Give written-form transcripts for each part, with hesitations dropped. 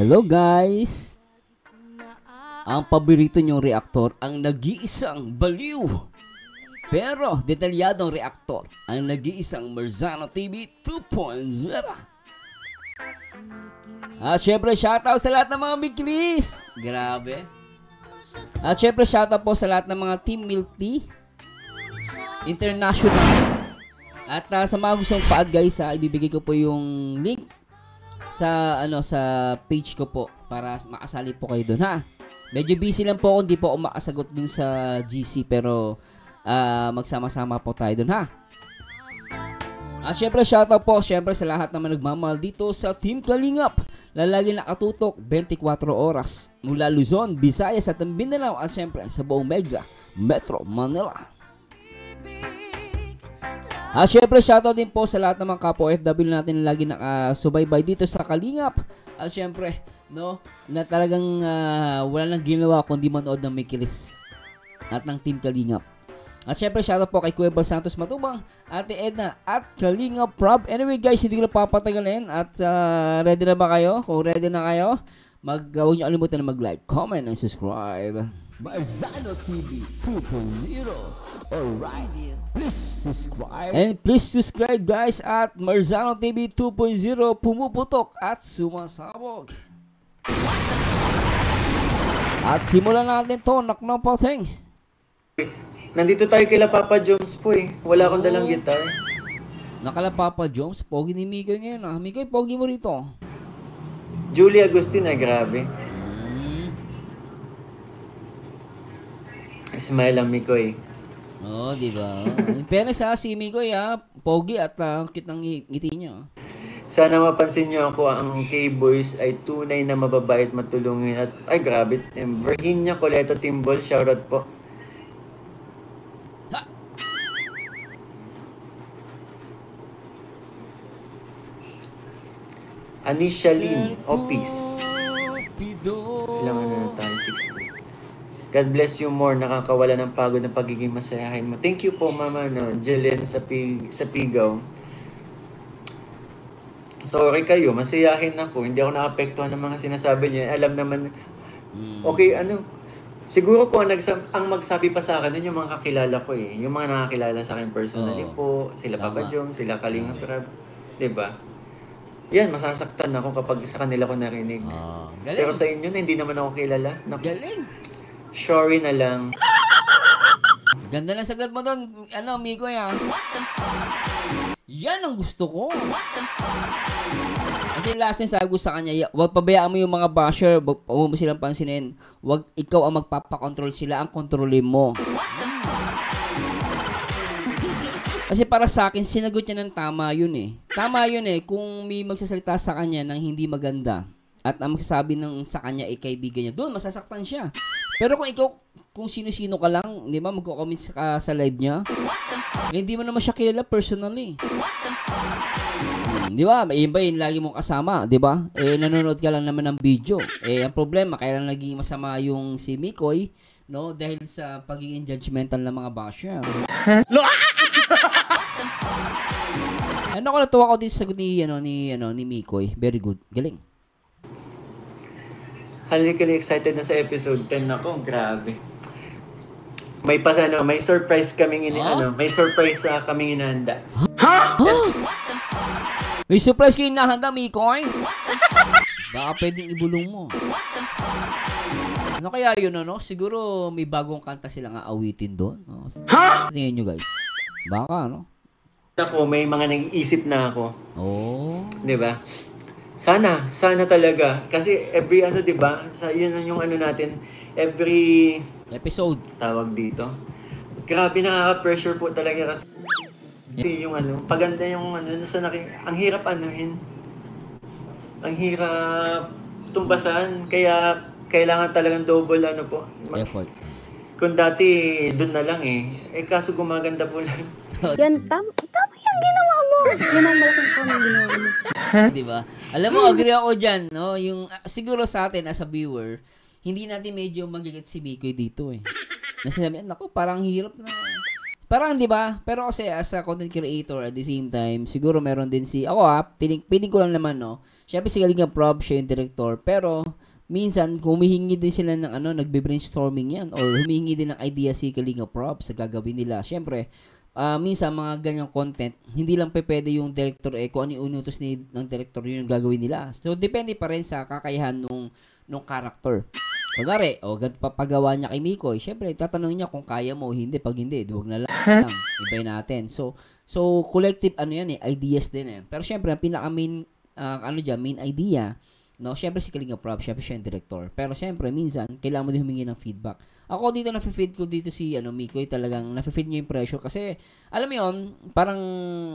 Hello guys! Ang paborito nyong reaktor ang nag-iisang baliw. Pero detalyadong reaktor ang nag-iisang Marzano TV 2.0. At syempre shoutout sa lahat ng mga biglis. Grabe. At syempre shoutout po sa lahat ng mga Team Milk Tea International. At sa mga gustong pa-add guys, ibibigay ko po yung link sa sa page ko po para makasali po kayo doon ha. Medyo busy lang po ako, hindi po ako makasagot dun sa GC pero magsama-sama po tayo doon ha. At syempre shoutout po syempre sa lahat naman nagmamahal dito sa Team Kalingap na lagi nakatutok 24 oras mula Luzon, Visayas at Mindanao at syempre sa buong Mega Metro Manila. At syempre shoutout din po sa lahat ng mga kapwa OFW natin na lagi nakasubaybay dito sa Kalingap. At syempre na talagang wala nang ginawa kundi manood ng Mikilis at ng Team Kalingap. At syempre shoutout po kay Kuya Bal Santos Matubang, Ate Edna at Kalingap Rob. Anyway guys, hindi ko na papatagalin at ready na ba kayo? Kung ready na kayo, huwag nyo kalimutan na mag-like, comment, and subscribe. Marzano TV 2.0. Alright, please subscribe. And please subscribe guys at Marzano TV 2.0, pumuputok at sumasabog. At simulan natin to, knock pating. Nandito tayo kila Papa Joms po eh. Wala akong dalang gitar. Nakala Papa Joms, pogi ni Mikoy ngayon ah. Mikoy, pogi mo rito. Julie Agustin ay grabe. Smile lang Mikoy. Oh, di ba? In fairness si Mikoy pogi at kitang ngiti niya. Sana mapansin niyo ako, ang K-Boys ay tunay na mababait, matulungin at ay grabe. Virginia Coleto Timbol, shoutout po. Anisha Lynn, Opis. Ilang na tayo? 60. God bless you more. Nakakawala ng pagod ng pagiging masayahin mo. Thank you po, Mama Jelen sa Pigaw. Sorry kayo, masayahin ako. Hindi ako naapektuhan ng mga sinasabi niya. Alam naman, okay, siguro ko ang magsabi pa sa akin, yung mga kakilala ko eh. Yung mga nakakilala sa akin personally po. Sila Papa Jom, sila Kalingap Rob. Diba? Yan, masasaktan ako kapag sa kanila ko narinig. Pero sa inyo, hindi naman ako kilala. Galing! Sorry na lang. Ganda na sagot mo doon, Mikoy Yan ang gusto ko. Kasi last time sabi ko sa kanya, wag pabayaan mo yung mga basher, wag mo silang pansinin. Wag ikaw ang magpapakontrol, sila ang kontrolin mo. Kasi para sa akin, sinagot niya ng tama yun eh. Tama yun eh, kung may magsasalita sa kanya ng hindi maganda at ang magsasabi ng sa kanya ay kaibigan niya, doon masasaktan siya. Pero kung ikaw, kung sino-sino ka lang, di ba, magko-comment ka sa live niya, hindi mo naman siya kilala personally. Di ba, may iba yun, lagi mong kasama, di ba? Nanonood ka lang naman ng video. Ang problema, kaya lang naging masama yung si Mikoy, dahil sa pagiging judgmental ng mga basher. Ako natuwa ko din sa sagot ni Mikoy. Very good. Galing. Halikali excited na sa episode 10 ako. Grabe. May surprise kaming may surprise kaming inahanda. May surprise kayo inahanda, Mikoy? Baka pwedeng ibulong mo. Ano kaya yun, Siguro may bagong kanta silang aawitin doon. Tingnan nyo, guys. Baka, Ako, may mga nag-iisip na ako. Oh. 'Di ba? Sana talaga kasi every di ba? Yun yung natin, every episode tawag dito. Grabe, nakaka-pressure po talaga kasi yung paganda yung ang hirap ang hirap tumbasan, kaya kailangan talagang double po. Effort. Kung dati doon na lang kaso gumaganda po lang. Yan, tama yung ginawa mo. Yan ang malaking tama yung ginawa mo. Diba? Alam mo, agree ako dyan, yung, siguro sa atin as a viewer, hindi natin medyo magigit si Mikoy dito eh. Nasasabi, naku, parang hirap na. Parang, di ba? Pero kasi as a content creator at the same time, siguro meron din ako piling ko lang naman, no? Siyempre si Kalinga Prob, siya yung director. Pero, minsan, humihingi din sila ng nagbe-brainstorming yan or humihingi din ng idea si Kalinga Prob sa gagawin nila. Siyempre, minsan mga ganyang content, hindi lang pwede yung director kung ano yung unutos ng director yun yung gagawin nila. So, depende pa rin sa kakayahan nung character. Kunwari, pagawa niya kay Mikoy, syempre, tatanungin niya kung kaya mo o hindi. Pag hindi, huwag na lang. Ibay natin. So collective, ideas din Pero syempre, ang pinaka-main, main idea, no? Syempre si Kalinga Prob, syempre siya yung director. Pero syempre, minsan, kailangan mo din humingi ng feedback. Ako dito, nafe-feed ko dito si Mikoy, talagang nafe-feed niya yung pressure. Kasi, alam mo yun, parang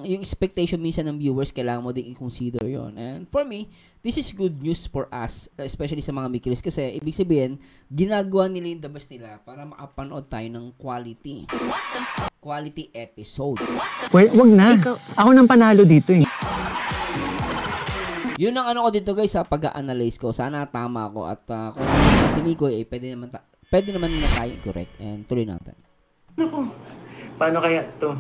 yung expectation minsan ng viewers, kailangan mo din i-consider yon. And for me, this is good news for us, especially sa mga Mikilis. Kasi, ibig sabihin, ginagawa nila yung the best nila para makapanood tayo ng quality episode. Wait, wag na. Ako nang panalo dito eh. Yun ang ko dito guys sa pag-analyze ko. Sana tama ako at kung si Mikoy pwede naman na tayo correct and tuloy natin. Naku, paano kaya to?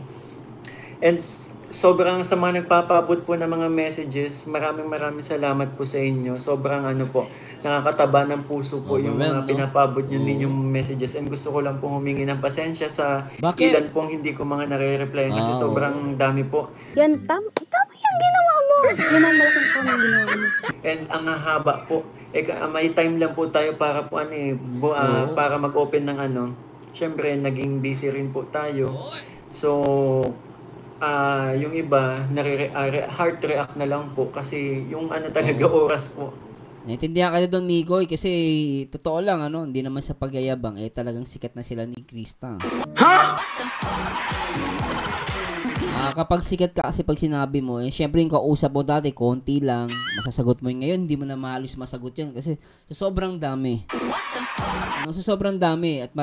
And sobrang sa mga nagpapabot po ng mga messages, maraming salamat po sa inyo. Sobrang po, nakakataba ng puso po yung mga pinapabot nyo din yung messages. And gusto ko lang pong humingi ng pasensya sa ilan pong hindi ko mga nare-reply kasi sobrang dami po. Yan, tama yung ginawa mo. Yan ang malaking tama yung ginawa mo. And ang haba po, may time lang po tayo para po para mag-open ng Syempre, naging busy rin po tayo. So, yung iba, heart react na lang po kasi yung talaga oras po. Naintindihan ka na doon, Mikoy, kasi totoo lang, hindi naman sa pagyayabang, talagang sikat na sila ni Krista. Ha? Kapag sikat ka kasi pag sinabi mo, syempre yung kausap mo dati, konti lang, masasagot mo yung ngayon, hindi mo na mahalos masagot yan kasi sobrang dami. Sobrang dami at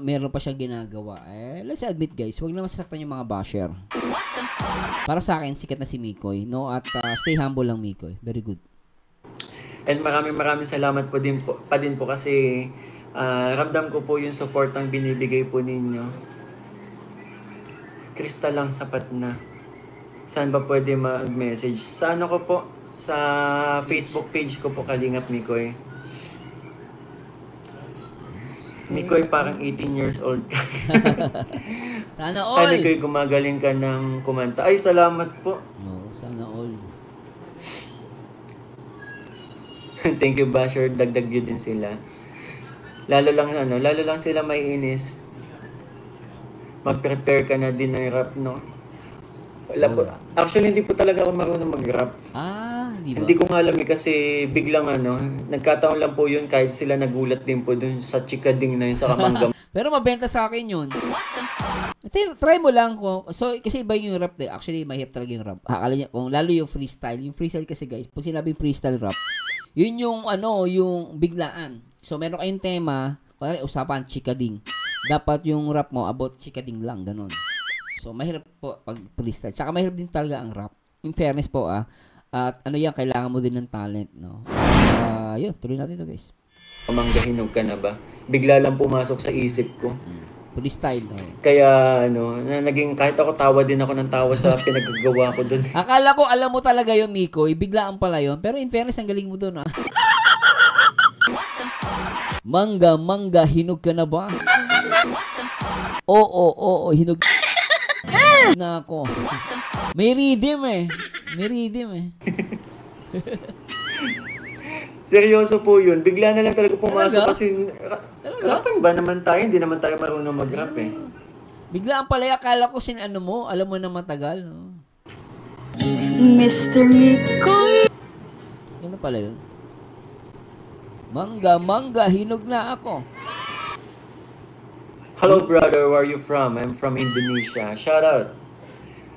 meron pa siyang ginagawa. Let's admit guys, huwag na masasaktan yung mga basher. Para sa akin, sikat na si Mikoy, no? At stay humble lang, Mikoy. Very good. And maraming salamat po din po kasi ramdam ko po yung support ang binibigay po ninyo. Krista lang sapat na. Saan ba pwede mag-message? Sa ko po, sa Facebook page ko po, Kalingap Mikoy. Mikoy, parang 18 years old ka. Sana all. Mikoy, gumagaling ka ng kumanta. Ay, salamat po. Sana all. Thank you, Basher. Dagdag yun din sila. Lalo lang sila maiinis. Mag-prepare ka na din ng rap, no? Wala po. Actually, hindi po talaga ako marunong mag-rap. Di ba? Hindi ko nga alam kasi biglang nagkataon lang po yun kahit sila nagulat din po dun sa chikading na yun sa Kamanggam. Pero mabenta sa akin yun. Try mo lang ko. So, kasi iba yung rap. Actually, mahirap talaga yung rap. Akala niya, lalo yung freestyle. Yung freestyle kasi guys, pag sinabing freestyle rap, yun yung yung biglaan. So, meron kayong tema, kunwari, usapan, chikading. Dapat yung rap mo about chikading lang, ganun. So, mahirap po pag freestyle. Tsaka mahirap din talaga ang rap. In fairness po, at kailangan mo din ng talent, no? Yun, tuloy natin ito, guys. Manggahinog ka na ba? Bigla lang pumasok sa isip ko. Freestyle, Kaya, naging, kahit ako tawa din ako ng tawa sa pinagagawa ko dun. Akala ko, alam mo talaga yun, Miko. Biglaan pala yun. Pero in fairness, ang galing mo dun, Mangga, hinog ka na ba? Oo, hinog na ako. May rhythm Seryoso po yun. Bigla na lang talaga pumasok kasi rapan ba naman tayo? Hindi naman tayo marunong mag-rap Biglaan pala, akala ko alam mo na matagal, no? Mr. Mikoy. Ano pala yun? Mangga, hinog na ako. Hello brother, where are you from? I'm from Indonesia. Shout out.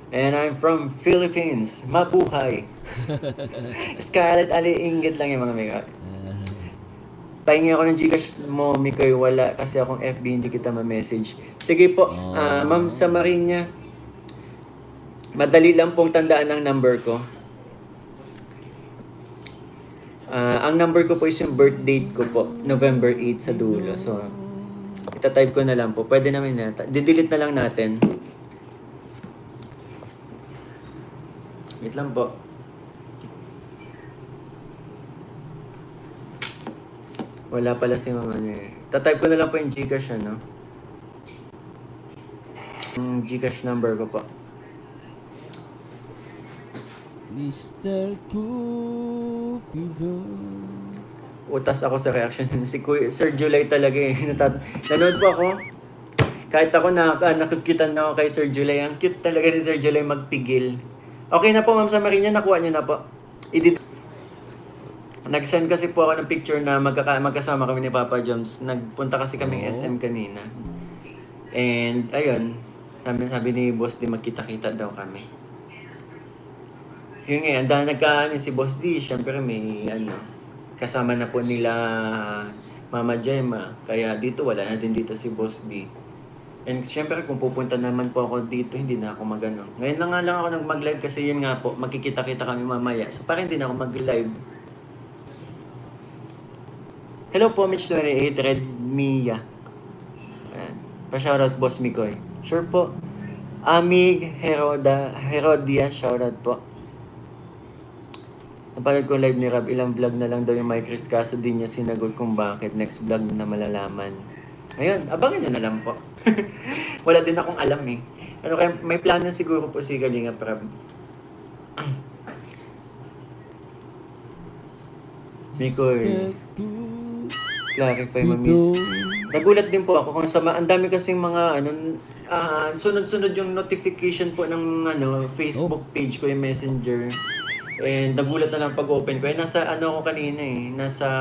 And I'm from Philippines. Mabuhay. Scarlett Ali, inggit lang yung mga Mikoy. Pahingi ako ng Gcash mo, Mikoy. Wala kasi akong FB, hindi kita ma-message. Sige po, Ma'am Samarinia. Madali lang pong tandaan ang number ko. Ang number ko po is yung birth date ko po, November 8 sa dulo. So, itatype ko na lang po. Pwede namin na. Didelete na lang natin. Wait lang po. Wala pala si mama niya eh. Tatype ko na lang po yung Gcash no? Yung Gcash number ko po. Mr. Cupido. Utas ako sa reaction si Sir July talaga eh. Nanood po ako. Kahit ako nakukitan na ako kay Sir July. Ang cute talaga ni Sir July magpigil. Okay na po, Ma'am Samarina. Nakuha niyo na po. Nag-send kasi po ako ng picture na magkasama kami ni Papa Joms. Nagpunta kasi kaming SM kanina. And, ayun. Sabi ni Boss D, magkita-kita daw kami. Yun nga, dahil nagkaan si Boss D, syempre may, kasama na po nila Mama Gemma. Kaya dito, wala na din dito si Boss D. And syempre kung pupunta naman po ako dito, hindi na ako magano. Ngayon na nga lang ako mag-live kasi yun nga po, magkikita-kita kami mamaya. So parang hindi na ako mag-live. Hello po, Mitch 28, Red Mia. Ayan. Pa-shoutout Boss Mikoy. Sure po. Amig Herodia, shoutout po. Napanood ko live ni Rab, ilang vlog na lang daw yung Mike Chris, kaso di niya sinagot kung bakit. Next vlog na malalaman. Ayun, abangan nyo na lang po. Wala din akong alam eh. Kaya may plano siguro po si Kalinga Prab. Mikoy, clarify mamiss. Nagulat din po ako kung ang dami kasing mga sunod-sunod yung notification po ng Facebook page ko, yung Messenger. And nagulat na lang pag-open ko. Nasa ako kanina eh. Nasa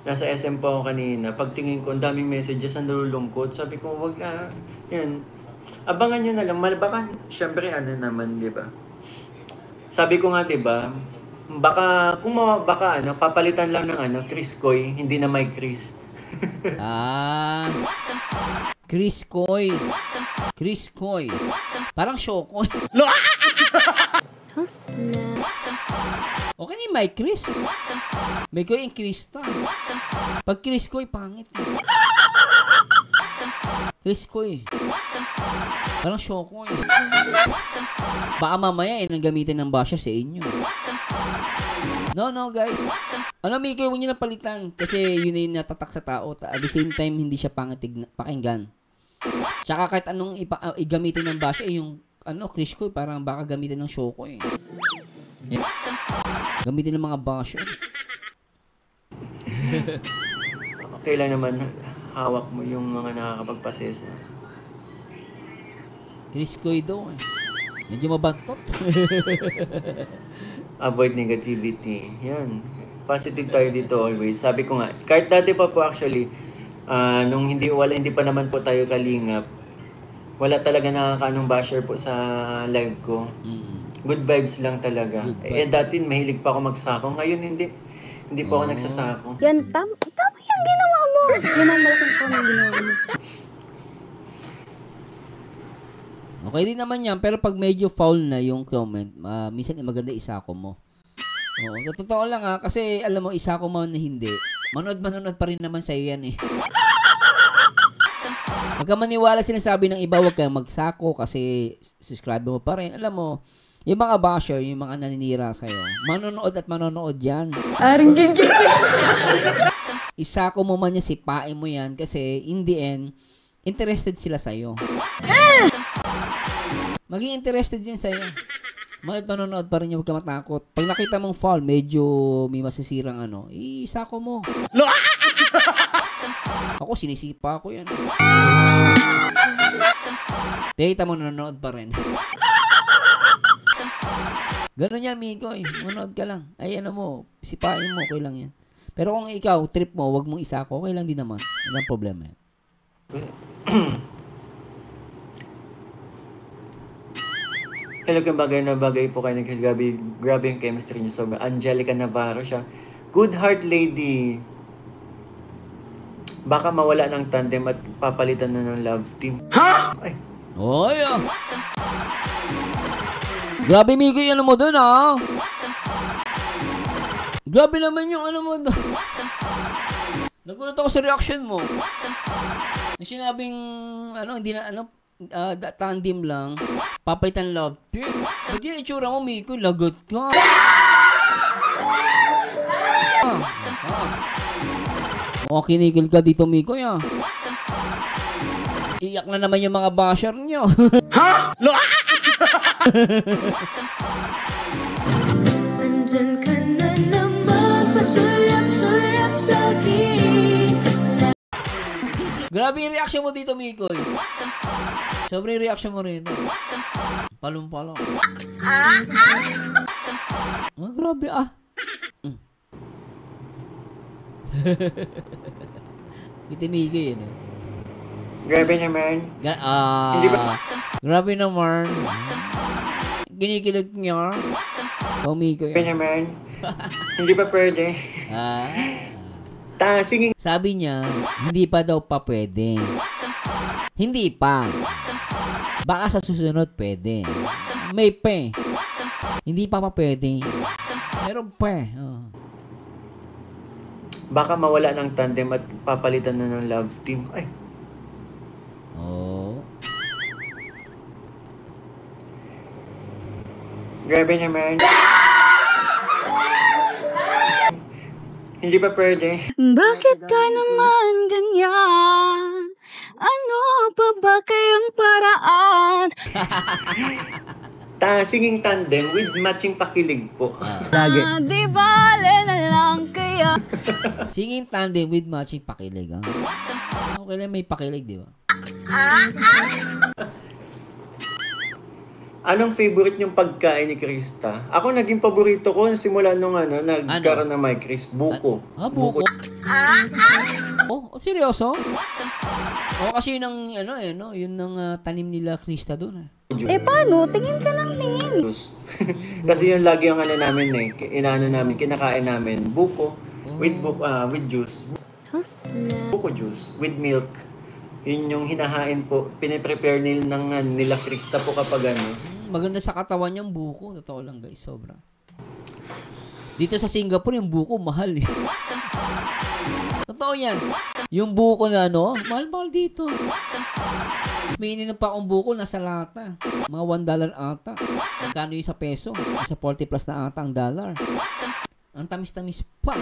SM po ako kanina. Pagtingin ko, ang daming messages, ang nalulungkot. Sabi ko, wag na. Yan. Abangan nyo na lang. Baka, syempre, naman, di ba? Sabi ko nga, di ba? Baka, papalitan lang ng Chris Koy, hindi na may Chris. Chris Koy. Chris Koy. Parang Shokoy. Okay ni Mike Chris. May Koy yung Krista. Pag Chris Koy, pangit. Chris Koy. Parang Shokoy. Baka mamaya nang gamitin ng basher sa inyo. No guys. Mikoy, huwag nyo na palitan. Kasi yun na yung natatak sa tao. At the same time, hindi siya pakinggan. Tsaka kahit anong igamitin ng basher, yung Chris Koy, parang baka gamitin ng Shokoy. Gamitin ng mga basher. Okay lang naman, hawak mo yung mga nakakapagpasesa. Chris Koy daw eh. Medyo mabantot. Avoid negativity. Yan. Positive tayo dito always. Sabi ko nga, kahit dati pa po actually, nung hindi pa naman po tayo kalingap, wala talaga nakakaanong basher po sa live ko. Good vibes lang talaga. Dati mahilig pa ako magsako. Ngayon hindi pa ako nagsasako. Yan, tama yung ginawa mo. Yan ang malaking tama yung ginawa mo. Okay din naman yan, pero pag medyo foul na yung comment, minsan maganda isako mo. Oo, totoo lang kasi alam mo, isako mo na hindi. Manood pa rin naman sa'yo yan eh. Huwag kang maniwala sinasabi ng iba, huwag kang magsako kasi subscribe mo pa rin. Alam mo, yung mga basher, yung mga naninira sa'yo, manonood yan. Isako mo man yan, sipain mo yan kasi in the end, interested sila sa'yo. Maging interested din sa'yo. Manonood pa rin yan, huwag kang matakot. Pag nakita mong foul, medyo may masisirang isako mo. Ako, sinisipa ko yan. Kita mo, nanonood pa rin. Ganun yan, Mikoy. Manood ka lang. Ay, sipain mo, okay lang yan. Pero kung ikaw, trip mo, wag mong isako, okay lang din naman. Walang problema yan. Hello, kung bagay na bagay po kayo. Grabe yung chemistry niyo. So, Angelica Navarro siya. Good heart lady. Baka mawala ng tandem at papalitan na ng love team. Ha? Ay. Oy, Grabe, Mikoy, mo dun, Grabe naman yung mo dun. Nagulat ako sa reaction mo. Yung sinabing, hindi na, tandem lang, papalitan love team. Ba't yung itsura mo, Miko? Lagot ka. Mukhang kinikil ka dito, Miko, ya. Iyak na naman yung mga basher nyo. Ha? Nandyan ka na naman, pasulap-sulap sa'kin. Grabe yung reaction mo dito, Mikoy. Sobrang reaction mo rito. Palong-palong. Grabe ah. Ito Mikoy yun. Grabe naman. Hindi ba? Grabe naman. Ginikilig niya. Mikoy. Grabe naman. Hindi pa pwede. Singing. Sabi niya, hindi pa daw pa pwede. Hindi pa. Baka sa susunod pwede. May pa. Hindi pa pwede. Meron pa. Baka mawala ng tandem at papalitan na ng love team. Ay. Grabe naman. Hindi pa pwede. Bakit ka naman ganyan? Ano pa ba kayang paraan? Singing tandem with matching pakilig po. Lagi. Di bale na lang kaya. Singing tandem with matching pakilig. Okay lang may pakilig, di ba? Anong favorite niyong pagkain ni Krista? Ako naging paborito ko simula nung nagkaroon na may Chris. Buko. Buko. Seryoso? Kasi yun ang, yun ang tanim nila Krista doon. Paano? Tingin ka lang, tingin. Kasi yun lagi ang namin kinakain namin. Buko. With juice. Buko juice. With milk. Yun yung hinahain po. Piniprepare nila Krista po kapag Maganda sa katawan yung buko. Totoo lang guys, sobra. Dito sa Singapore, yung buko mahal eh. Totoo yan. Yung buko na mahal-mahal dito. May ininom pa akong buko nasa lata. Mga $1 ata. Magkano yung sa peso? Sa 40 plus na ata ang dollar. Ang tamis-tamis pa.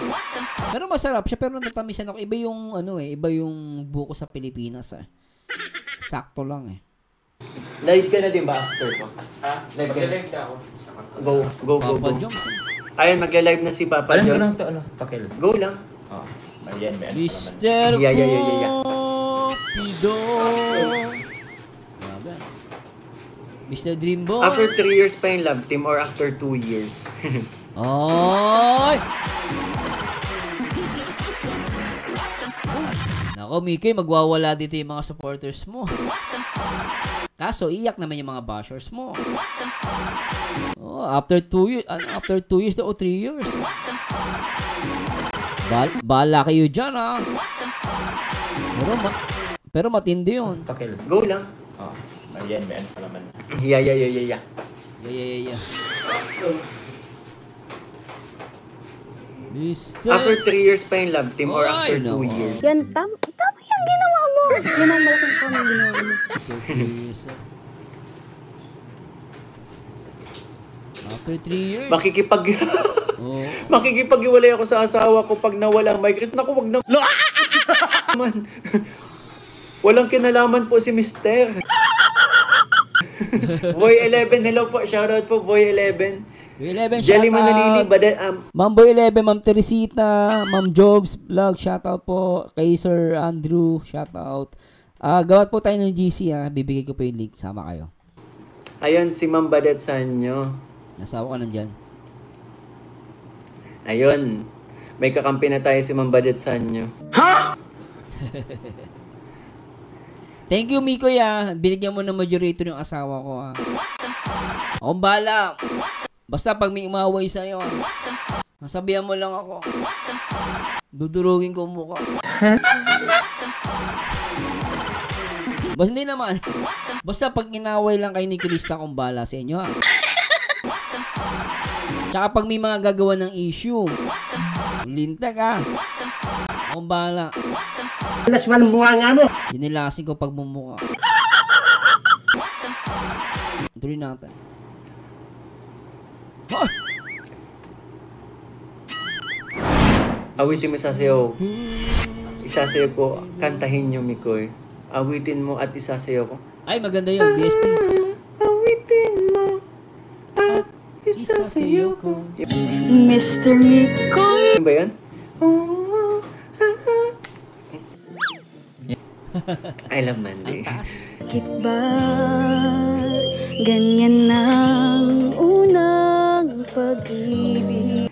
Pero masarap siya, pero natamisan ako. Iba yung iba yung buko sa Pilipinas Sakto lang eh. Live ka na din ba after ko? Ha? Live ka na. ako. Go. Papa Jones. Ayun, magla-live na si Papa Jones. Pakil. Go lang. Ayan, man. Mr. Yeah. Cupido. Grabe. Mr. Dreamboy. After 3 years pa yung love team or after 2 years? Oy! Nako, Mickey, magwawala dito yung mga supporters mo. Kaso, iyak naman yung mga bashers mo. After 2 years, after 2 years o 3 years. Bala kayo dyan, ha? Pero matindi yun. Pakil. Go lang. Ayan, man. Palaman. Yeah. Yeah. After 3 years pa yung love team or after 2 years? Yan, tama yung ginawa mo. Yan ang malaking po ng ginawa mo. After 3 years. Makikipag-iwalay ako sa asawa ko pag nawala may Chris. Naku, wag na. Walang kinalaman po si Mister. Boy 11, hello po. Shoutout po, Boy 11. Boy 11, Jelly shoutout. Manalili, Ma'am Boy 11, Ma'am Teresita, Ma'am Jobs Vlog, shoutout po. Kay Sir Andrew, shoutout. Gawat po tayo ng GC, bibigay ko po yung link. Sama kayo. Ayun, si Ma'am Badet Sanyo. Nasawa ka nandyan. Ayun, may kakampi na tayo si Ma'am Badet Sanyo. Ha? Thank you, Miko, binigyan mo ng moderator yung asawa ko, Akong bahala. Basta pag may umaway sa'yo, sabihan mo lang ako. Dudurugin ko ang mukha. Basta hindi naman. Basta pag inaway lang kayo ni Krista, akong bahala sa inyo, Tsaka pag may mga gagawa ng issue, lintek, akong bahala. Alas man ang bunga nga mo. Sinilasin ko pag bumuka. tuloy natin. Oh! Awitin mo isasayaw. Isasayaw ko, kantahin nyo, Mikoy. Awitin mo at isasayaw ko. Ay, maganda yun, BST. Awitin mo at isasayaw ko. Mr. Mikoy. Yun ba yan? I love Mandy. Bakit ba ganyan ang unang pag-ibig?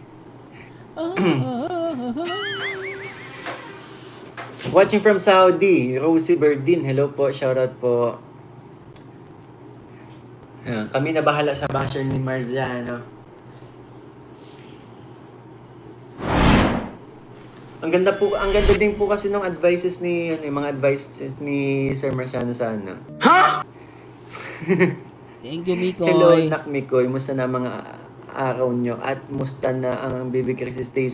Watching from Saudi, Rosie Berdin. Hello po, shoutout po. Ayan, kami na bahala sa basher ni Marziano. Ang ganda din po kasi ng advices ni yung mga advices ni Sir Marciano sa ano. Thank you, Mikoy. Hello, Nak Mikoy. Musta na mga araw nyo? At musta na ang baby Chris? Stay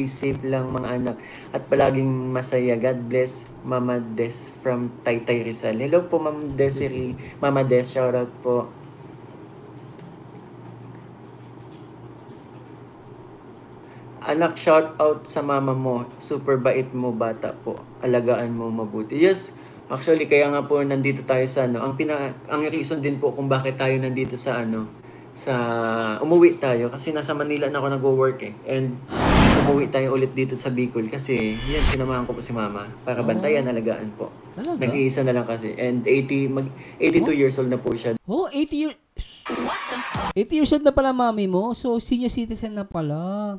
safe lang mga anak. At palaging masaya. God bless, Mama Des from Taytay Rizal. Hello po, Ma'am Desiree. Mama Des, shoutout po. Anak, shout out sa mama mo. Super bait mo, bata po. Alagaan mo mabuti. Yes, actually, kaya nga po nandito tayo sa ano. Ang reason din po kung bakit tayo nandito sa ano, umuwi tayo. Kasi nasa Manila na ako nagwo-work eh. And umuwi tayo ulit dito sa Bicol. Kasi, yan, sinamahan ko po si mama. Para bantayan, alagaan po. Talaga? Nag-iisa na lang kasi. And 82 years old na po siya. Oh, 80 years old na pala mami mo. So, senior citizen na pala.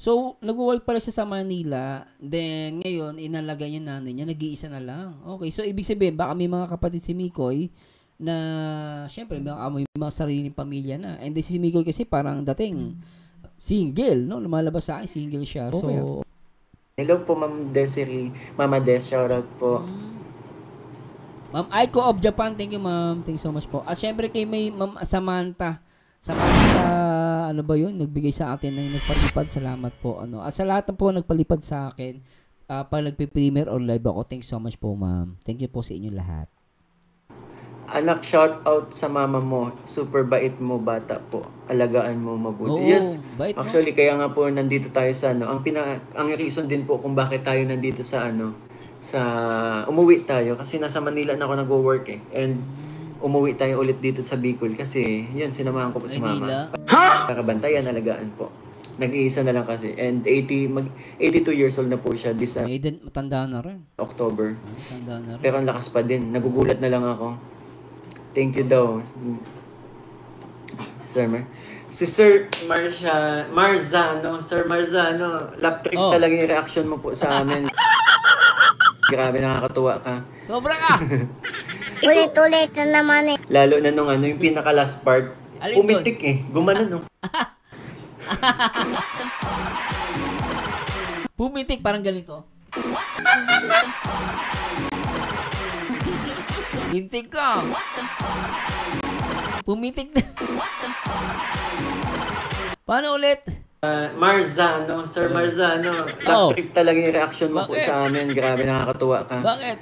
So, nag-work pala siya sa Manila. Then, ngayon, inalagay niya nanay niya. Nag-iisa na lang. Okay. So, ibig sabihin, baka may mga kapatid si Mikoy na, syempre, may mga sariling pamilya na. And then, si Mikoy kasi parang dating single, no? Lumalabas sa akin, single siya. So, Hello po, Ma'am Desiree. Mama Des, shoutout po. Ma'am Aiko of Japan, thank you, ma'am. Thank you so much po. At syempre, kay may Ma'am Samantha, ano ba yun? Nagbigay sa atin na nagpalipad. Salamat po. At sa lahat po nagpalipad sa akin, pag nagpe-premiere or live ako, thanks so much po, ma'am. Thank you po sa inyo lahat. Anak, shout out sa mama mo. Super bait mo, bata po. Alagaan mo mabuti. Oo, Yes, bait mo. actually, kaya nga po nandito tayo sa ano. Ang reason din po kung bakit tayo nandito sa ano, umuwi tayo. Kasi nasa Manila na ako nagwo-work eh. And umuwi tayo ulit dito sa Bicol kasi yun, sinamahan ko po si mama. Para bantayan, alagaan po. Nag-iisa na lang kasi. And 82 years old na po siya this Matanda na rin. October. Matanda na rin. Pero ang lakas pa din. Nagugulat na lang ako. Thank you daw. Si Sir Marzano. Sir Marzano, lap trip talaga yung reaction mo po sa amin. Grabe, nakakatuwa ka. Sobra ka! Ulit-ulit na naman eh. Lalo na nung ano, yung pinaka last part. Alin Pumitik eh. Gumanon no. Pumitik, parang ganito. Hintik ka. Pumitik na. Paano ulit? Marzano, Sir Marzano, lap trip talaga yung reaction mo po sa amin. Grabe, nakakatuwa ka. Bakit?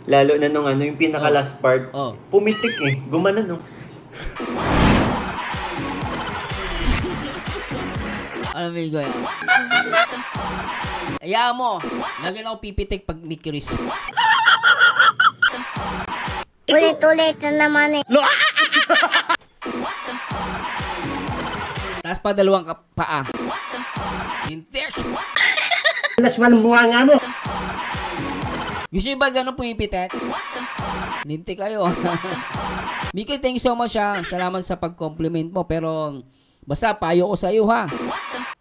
Lalo na nung ano, yung pinaka last part. Pumitik eh. Gumanon no. Ano may goy? Ayaw mo. Lagi lang ako pipitik pag may kiris. Ulit-ulit na naman eh. Taas pa dalawang paa. Hintik. Alas walang bunga nga mo. Gusto nyo ba ganun pumipitek? Hintik kayo. Mikoy, thank you so much ha. Salamat sa pag-compliment mo. Pero basta payo ko sa iyo ha.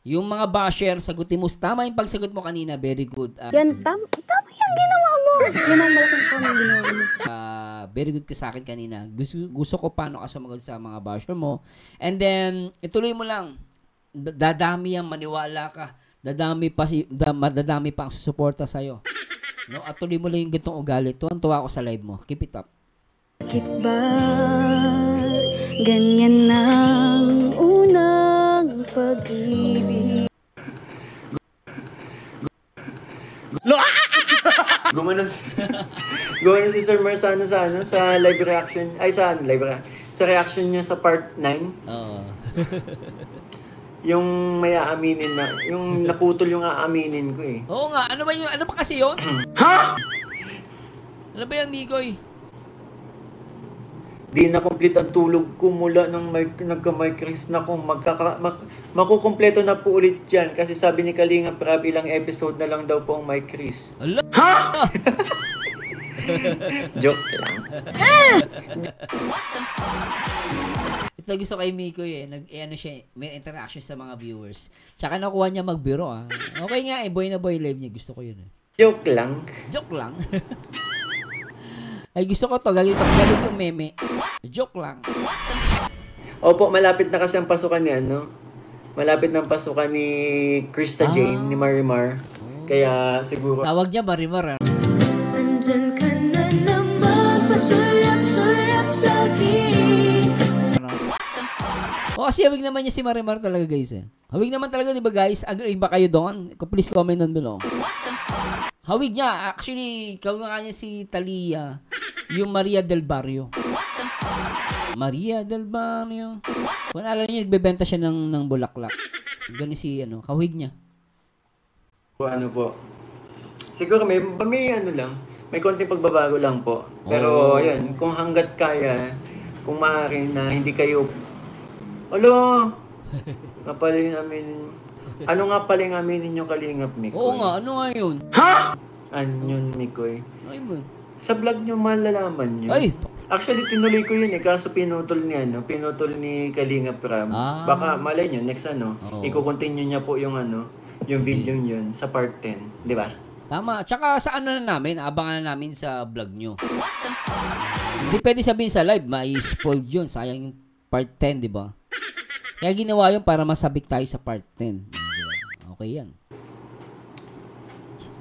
Yung mga basher, sagutin mo. Tama yung pagsagot mo kanina. Very good. Yan, tama yung ginawa mo. Yan ang malaking po ng ginawa mo. Very good ka sa akin kanina. Gusto ko paano ka sumagot sa mga basher mo. And then, ituloy mo lang. Dadami yan, maniwala ka. Dadami pa ang susuporta sa'yo. No? At tuloy mo lang yung gantong ugali. Tuwan-tuwa ako sa live mo. Keep it up. Bakit ba ganyan ang unang pag-ibig? Gumanon Gawa na si Sir Marzano sa sa live reaction, ay sa live reaction, sa reaction niya sa part 9. Oo. Yung may aaminin na, yung naputol yung aaminin ko eh. Oo nga, ano ba kasi yun? Ha? Ano ba yan, Mikoy? Di na complete ang tulog ko mula nung nagka-Mike Chris na kung makukumpleto na po ulit yan kasi sabi ni Kalinga Prab ilang episode na lang daw po ang Mike Chris. Ala! Ha? Joke lang. Ito gusto kay Mikoy ano siya, may interaction sa mga viewers. Tsaka nakuha niya magbiro ah. Okay nga boy na boy live niya, gusto ko yun eh. Joke lang. Joke lang. Ay gusto ko to, galit yung meme. Joke lang. Opo, malapit na kasi ang pasukan ni malapit na ang pasukan ni Krista Jane, ni Marimar. Kaya siguro Tawag niya Marimar. Nandyan ka na naman, pasulap-sulap sa akin. Kasi hawig naman niya si Marimar talaga guys eh. Hawig naman talaga, di ba guys? Agree ba kayo doon? Please comment down below. Hawig niya. Actually, kawanga niya si Talia. Yung Maria del Barrio. Maria del Barrio. Kung alam niyo, nagbebenta siya ng bulaklak. Ganun si, kawig niya. ano po. Siguro may may konting pagbabago lang po. Pero ayun, kung hangga't kaya, kung maaari na hindi kayo ano nga pala yung aminin nyo Kalingap Mikoy? Oo nga, ano nga yun? Ano yun, Mikoy? Ay mo. Sa vlog nyo malalaman nyo. Ay! Actually, tinuloy ko yun kaso pinutol ni Kalingap Prab. Baka malay nyo, next i-continue niya po yung yung video yun sa part 10, di ba? Tama. Tsaka sa na namin, abangan na namin sa vlog nyo. Hindi pwede sabihin sa live, ma-spoiled yun. Sayang yung part 10, di ba? Kaya ginawa yun para masabik tayo sa part 10. Okay yan.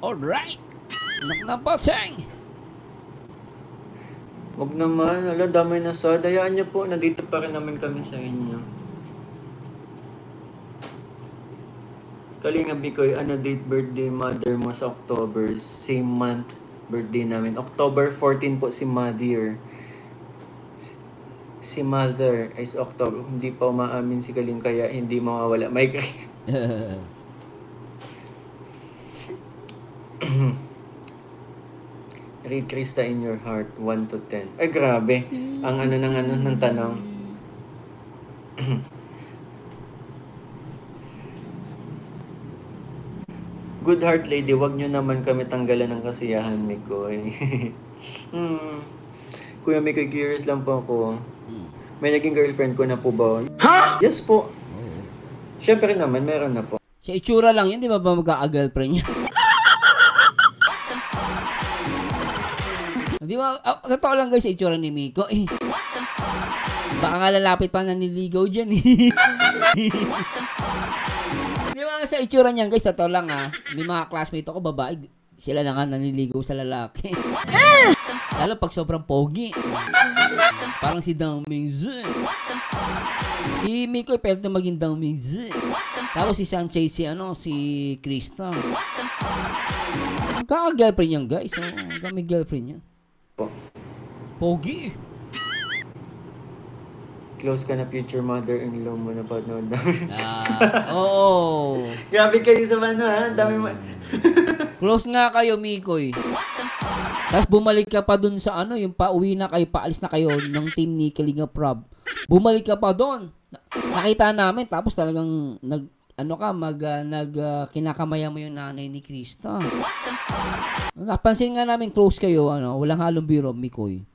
Alright! Naknapaseng! Wag naman, damay na sa. Dayaan niyo po, nandito pa rin naman kami sa inyo. Kalingap Mikoy, date birthday mother mo sa October? Same month birthday namin. October 14 po si Mother. Si Mother is October. Hindi pa umaamin si Kaling kaya hindi mawawala. Mike. Read Krista in your heart, 1 to 10. Ay, grabe. Ang ng tanong. Good heart lady, wag nyo naman kami tanggalan ng kasiyahan, Mikoy. Kuya Mikoy, curious lang po ako. May naging girlfriend ko na po ba? Ha? Yes po. Siyempre naman, meron na po. Sa itsura lang yun, di ba magka-girlfriend niya? Di ba? Totoo lang guys, sa itsura ni Miko. Baka nga lalapit pa naniligaw dyan Di ba sa itsura niyan guys, totoo lang may mga classmate ako, babae, sila na nga naniligaw sa lalaki. Lalo pag sobrang pogi. Parang si Dang Mingzi. Si Miko pwede na maging Dang Mingzi. Tapos si Sanchez, si Krista. Magkaka-girlfriend yan guys. May girlfriend yan. Pogi. Close ka na future mother-in-law mo na panood namin. Oo. Grabe kayo sa dami mo. Close nga kayo, Mikoy. Tapos bumalik ka pa dun sa yung pauwi na kayo, paalis na kayo ng team ni Kalinga Prab. Bumalik ka pa dun. Nakita namin, tapos talagang kinakamaya mo yung nanay ni Krista. Napansin nga namin close kayo, walang halong biro, Mikoy.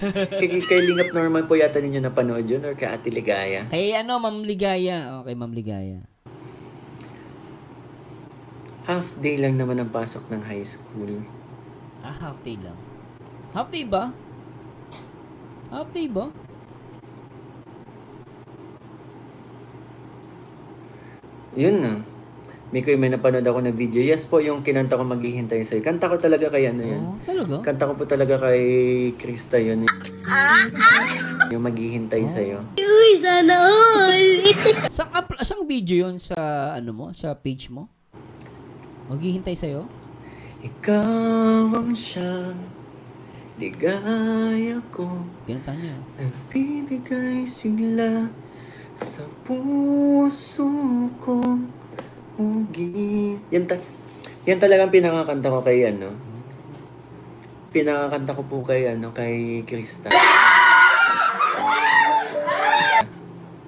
Kay Lingap Norman po yata ninyo napanood yun or kay Ate Ligaya? Kay Ma'am Ligaya. Okay, Ma'am Ligaya. Half day lang naman ang pasok ng high school. Half day lang. Half day ba? Half day ba? Yun na. Mikoy, may napanood ako na video. Yes po, yung kinanta ko Maghihintay Sa'yo. Kanta ko talaga kay yun. Talaga? Kanta ko po talaga kay Krista yun. Yung Maghihintay Sa'yo. Uy, sana all! Saan video yun sa, sa page mo? Maghihintay sa'yo? Ikaw ang siyang ligaya ko, Pinanta niya. nagbibigay sigla sa puso kong ugin. Yan talagang pinakakanta ko kay pinakakanta ko po kay kay Krista.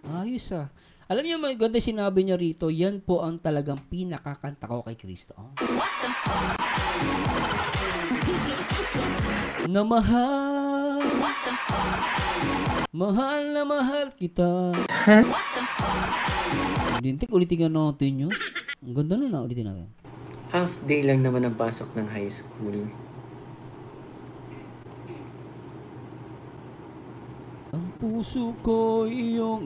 Ayos ah. Alam niyo, maganda sinabi niya rito, yan po ang talagang pinakakanta ko kay Kristo. Na mahal, mahal na mahal kita. Dintik, ulitin nga natin yun. Ang ganda nun na, ulitin natin. Half day lang naman ang pasok ng high school. Ang puso ko iyo.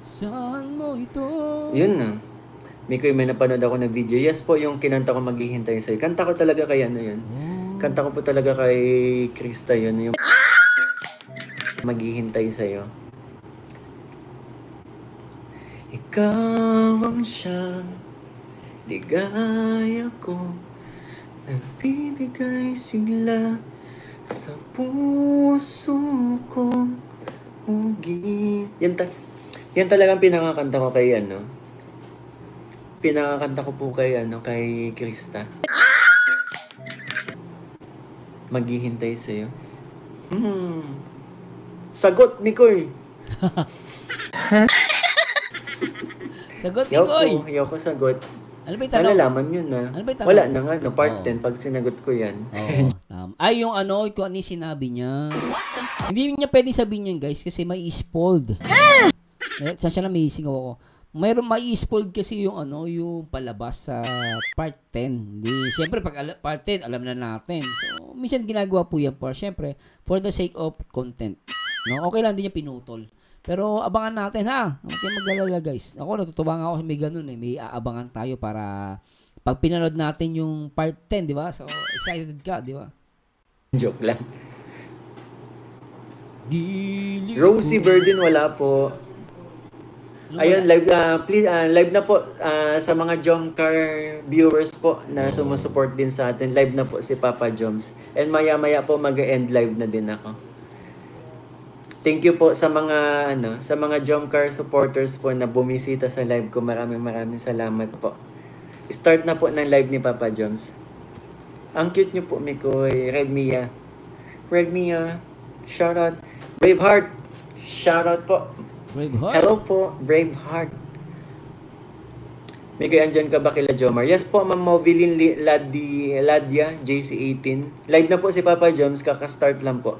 Saan mo ito? Yun na. Mikoy, may napanood ako na video. Yes po, yung kinanta ko Maghihintay Sa'yo. Kanta ko talaga kay yun. Kanta ko po talaga kay Krista yun. Yung Maghihintay Sa'yo. Ikaw ang siyang ligaya ko, nagbibigay sigla sa puso kong ugin. Yan talagang pinakakanta ko kay pinakakanta ko po kay kay Krista. Maghihintay sa'yo. Sagot, Mikoy! Sagot, Mikoy! Ayoko sagot. Ano ba yung tanong? Malalaman yun na. Ano ba yung tanong? Wala na nga, part Oo. 10 pag sinagot ko yan. Oo, tama. Ay, yung kung ano yung sinabi niya. Hindi niya pwedeng sabihin yun, guys, kasi may spoiled. Saan siya na may ako. Mayroon may spoiled kasi yung yung palabas sa part 10. Di, siyempre pag part 10, alam na natin. So, minsan ginagawa po yan siyempre, for the sake of content. No, okay lang din niya pinutol. Pero abangan natin ha. Huwag kayong mag-alala, guys. Ako natutuwa nga ako may ganun eh. May aabangan tayo para pag pinanood natin yung part 10, di ba? So, excited ka, di ba? Joke lang. Dili Rosie Verdin, wala po. Ayun, live please, live na po sa mga Jomcar viewers po na sumusupport din sa atin. Live na po si Papa Joms. And maya-maya po mag-end live na din ako. Thank you po sa mga Jomcar supporters po na bumisita sa live ko. Maraming salamat po. Start na po ng live ni Papa Joms. Ang cute niyo po, Mikoy. Red Mia, shoutout. Braveheart, shoutout po. Braveheart. Hello po, Braveheart. Mikoy, andyan ka ba kila Jomar? Yes po, Ma'am Movilin Ladia, JC18. Live na po si Papa Joms, kaka-start lang po.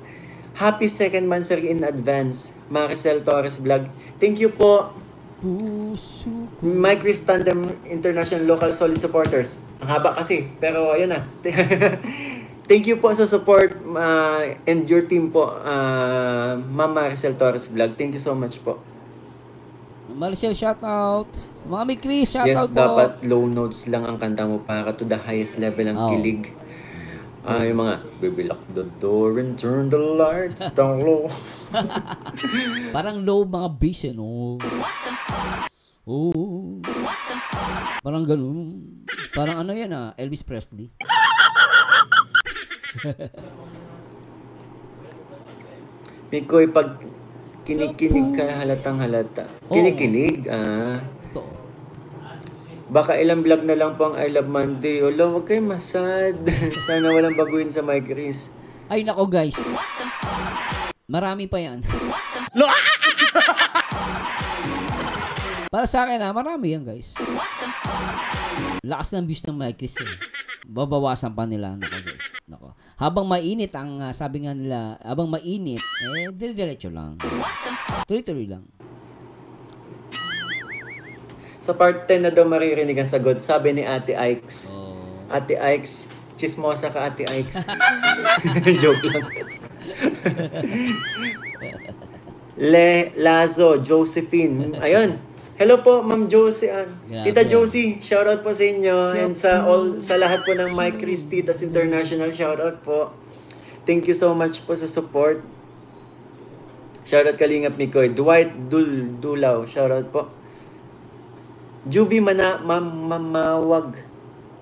Happy second monthsary in advance, Maricel Torres Vlog. Thank you po. Puso ko. My Chris Tandem International Local Solid Supporters. Ang haba kasi, pero ayun na. Thank you po sa support and your team po, Ma'am Maricel Torres Vlog. Thank you so much po. Maricel, shoutout. Mami Chris, Yes, shoutout po. dapat low notes lang ang kanta mo para to the highest level ng kilig. Yung mga, baby lock the door and turn the lights down low. Parang low mga bass eh, no? Oh. Parang ganun. Parang ano yan Elvis Presley. Mikoy, pag kinikilig ka, halatang halata. Kinikilig, Ito. Baka ilang vlog na lang po ang I Love Monday. Wala, wag kayo masad. Sana walang baguhin sa Mike Chris. Ay nako guys. Marami pa yan. Para sa akin marami yan guys. Lakas ng views ng Mike Chris eh. Babawasan pa nila nako guys. Nako. Habang mainit ang sabi nga nila, habang mainit dire-diretso lang. Tuloy-tuloy lang. Sa part 10 na daw maririnig ang sagot, sabi ni Ate Ikes. Ate Ikes, chismosa ka Ate Ikes. Joke lang. Lazo, Josephine. Ayun. Hello po, Ma'am Josie. Tita Josie, shoutout po sa inyo. And sa lahat po ng Mike Chris Titas International, shoutout po. Thank you so much po sa support. Shoutout Kalingap Mikoy. Dwight Dulaw, shoutout po. Juvie Mamawag.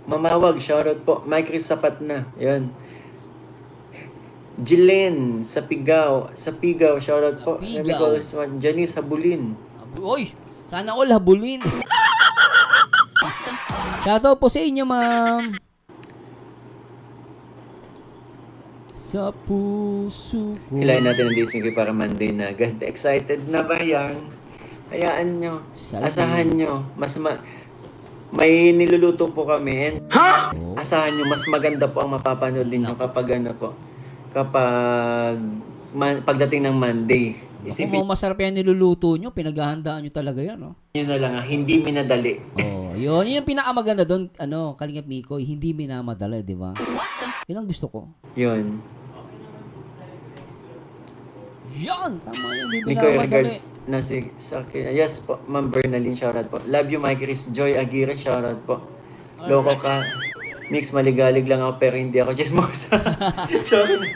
Mamawag, shoutout po. Mike Chris sapat na. Yan. Jillian, sa Pigaw, shoutout po. Pigaw. Nicholas, Janice Habulin. Uy, sana all habulin. Shoutout po sa inyo, ma'am. Sa puso ko. Hilahin natin ang Disney para Monday na agad. Excited na ba yan? Hayaan nyo. Asahan nyo. May niluluto po kami. And asahan nyo, mas maganda po ang mapapanood ninyo kapag ano po. Kapag pagdating ng Monday. Kung masarap yan niluluto nyo, pinaghahandaan nyo talaga yan, no? Yun na lang, hindi minadali. Yun yung pinakamaganda doon, Kalingap Mikoy, hindi minamadala, di ba? Yun ang gusto ko. Yun. Yan! Tama yun, hindi Mikoy minamadali. regards na sa akin. Yes po, Ma'am Bernalyn, shoutout po. Love you, Mike Chris. Joy Aguirre, shoutout po. Loko ka. Mix, maligalig lang ako pero hindi ako chismosa. Sorry.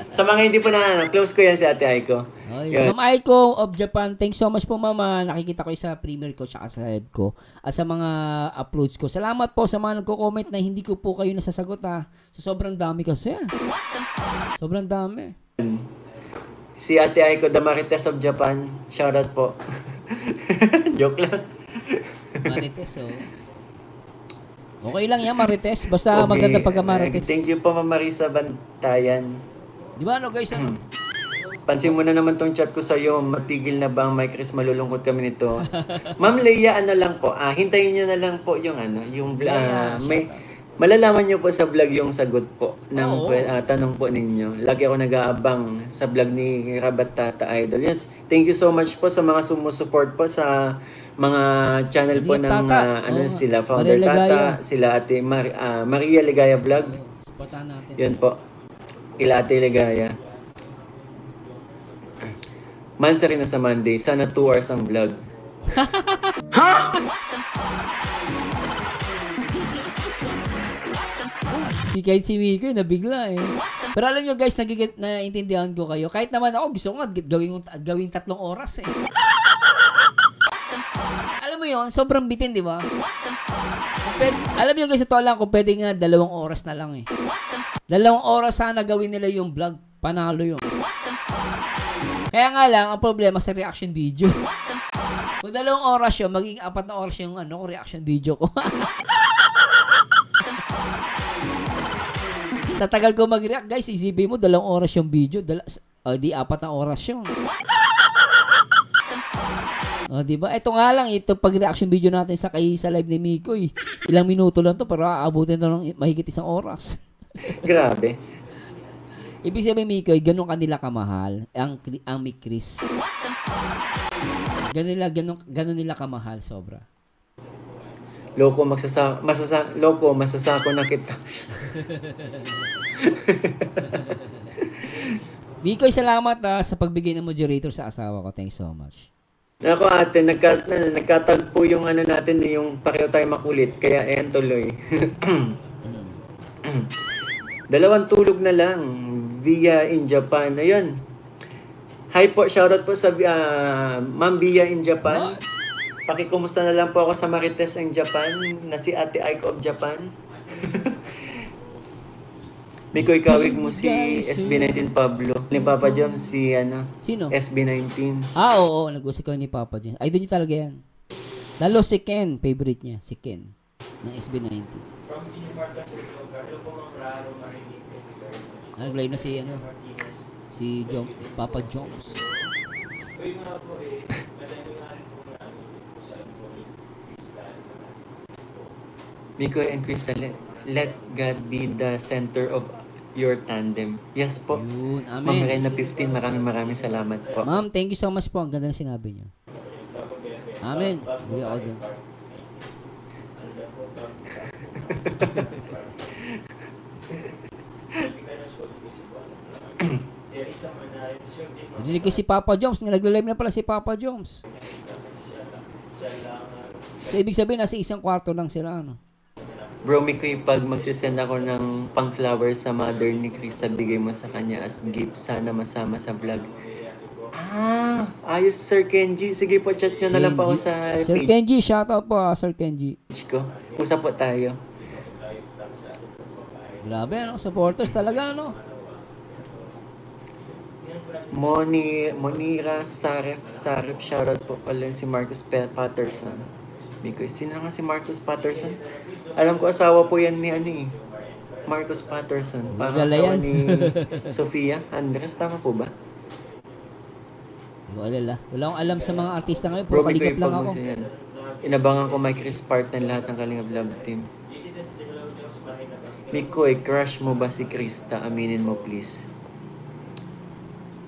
Sa mga hindi po na close ko yan si Ate Aiko. Ma'am Aiko of Japan, thanks so much po, mama. Nakikita ko sa premiere ko tsaka sa live ko at sa mga uploads ko. Salamat po sa mga nagko-comment na hindi ko po kayo nasasagot, ha. So, sobrang dami kasi. Sobrang dami. Si Ate Aiko, The Marites of Japan, shoutout po. Joke lang. Marites, okay lang yan, Marites. Basta okay. Maganda pagka Marites. Thank you po, Ma'am Marisa Bantayan. Di ba, guys, Pansin mo na naman tong chat ko sa'yo. Matigil na ba ang Mike Chris? Malulungkot kami nito. Ma'am Leia, lang po. Hintayin nyo na lang po yung malalaman nyo po sa vlog yung sagot po ng tanong po ninyo. Lagi ako nag-aabang sa vlog ni Rabat Tata Idol. Yes, thank you so much po sa mga sumusuport po sa mga channel po ng sila Founder Tata, sila Ate Maria Ligaya Vlog. Supportahan natin. Yan po. Kila Ate Ligaya. Mansa rin na sa Monday. Sana 2 hours ang vlog. Ha? Kahit si Miko, nabigla eh. Pero alam nyo guys, naiintindihan ko kayo. Kahit naman ako, gusto ko gawing 3 oras eh. Alam mo yun, sobrang bitin, di ba? Alam nyo guys, ito lang, kung pwede nga 2 oras na lang eh. 2 oras sana gawin nila yung vlog. Panalo yun. Kaya nga lang, ang problema sa reaction video. Kung 2 oras yun, magiging 4 na oras yung reaction video ko. Tatagal ko mag-react, guys. Isipin mo, 2 oras yung video. Di 4 na oras yun. Diba? Ito nga lang, ito pag-reaction video natin sa live ni Miko. Ilang minuto lang to, pero aabutin na ng mahigit 1 oras. Grabe. Ibig sabihin, Miko, ganun kanila kamahal ang Mick Chris. Ganun nila kamahal, sobra. Loko, masasako na kita. Mikoy, salamat sa pagbigay ng moderator sa asawa ko. Thanks so much. Ako ate, nagkatagpo yung natin, yung pareho tayo makulit. Kaya tuloy. 2 tulog na lang via in Japan. Ayun. Hi po, shoutout po sa Ma'am Via in Japan. Pakikumusta na lang po ako sa Marites in Japan na si Ate Aiko of Japan. Miko, ikawig mo si SB19 Pablo. Ni Papa Joms si Sino? SB19. Oo, nag-usik ko ni Papa Joms. Idol niya talaga yan. Lalo si Ken, favorite niya, si Ken ng SB19. Nag-live na si Papa Joms. Miko and Crystal, let God be the center of your tandem. Yes po. Yun, amen. Ma'am Rena 15, maraming salamat po. Ma'am, thank you so much po. Ang ganda ng sinabi niyo. Amen. Hindi ako din. Narinig ko si Papa Joms. Nag-live na pala si Papa Joms. So, ibig sabihin, nasa 1 kwarto lang sila, Bro, Miko, pag magsisend ako ng pang-flowers sa mother ni Chris, bigay mo sa kanya as gift. Sana masama sa vlog. Ayos, Sir Kenji. Sige po, chat nyo na lang po ako sa Sir page Kenji, shoutout po, Sir Kenji. ko. Usap po tayo. Grabe, ano? Supporters talaga, ano? Monira Saref, shoutout po pala si Marcus Patterson. Mikoy, sino nga si Marcus Patterson? Alam ko asawa po yan ni Marcus Patterson. Parang Gala asawa yan. ni Sofia Andres, tama po ba? Hindi ko alala. Wala akong alam sa mga artista ngayon. Bro, Puro kaligap lang ako. yan. Inabangan ko may Chris Part ng lahat ng Kalingap Love Team. Mikoy, crush mo ba si Krista? Aminin mo please.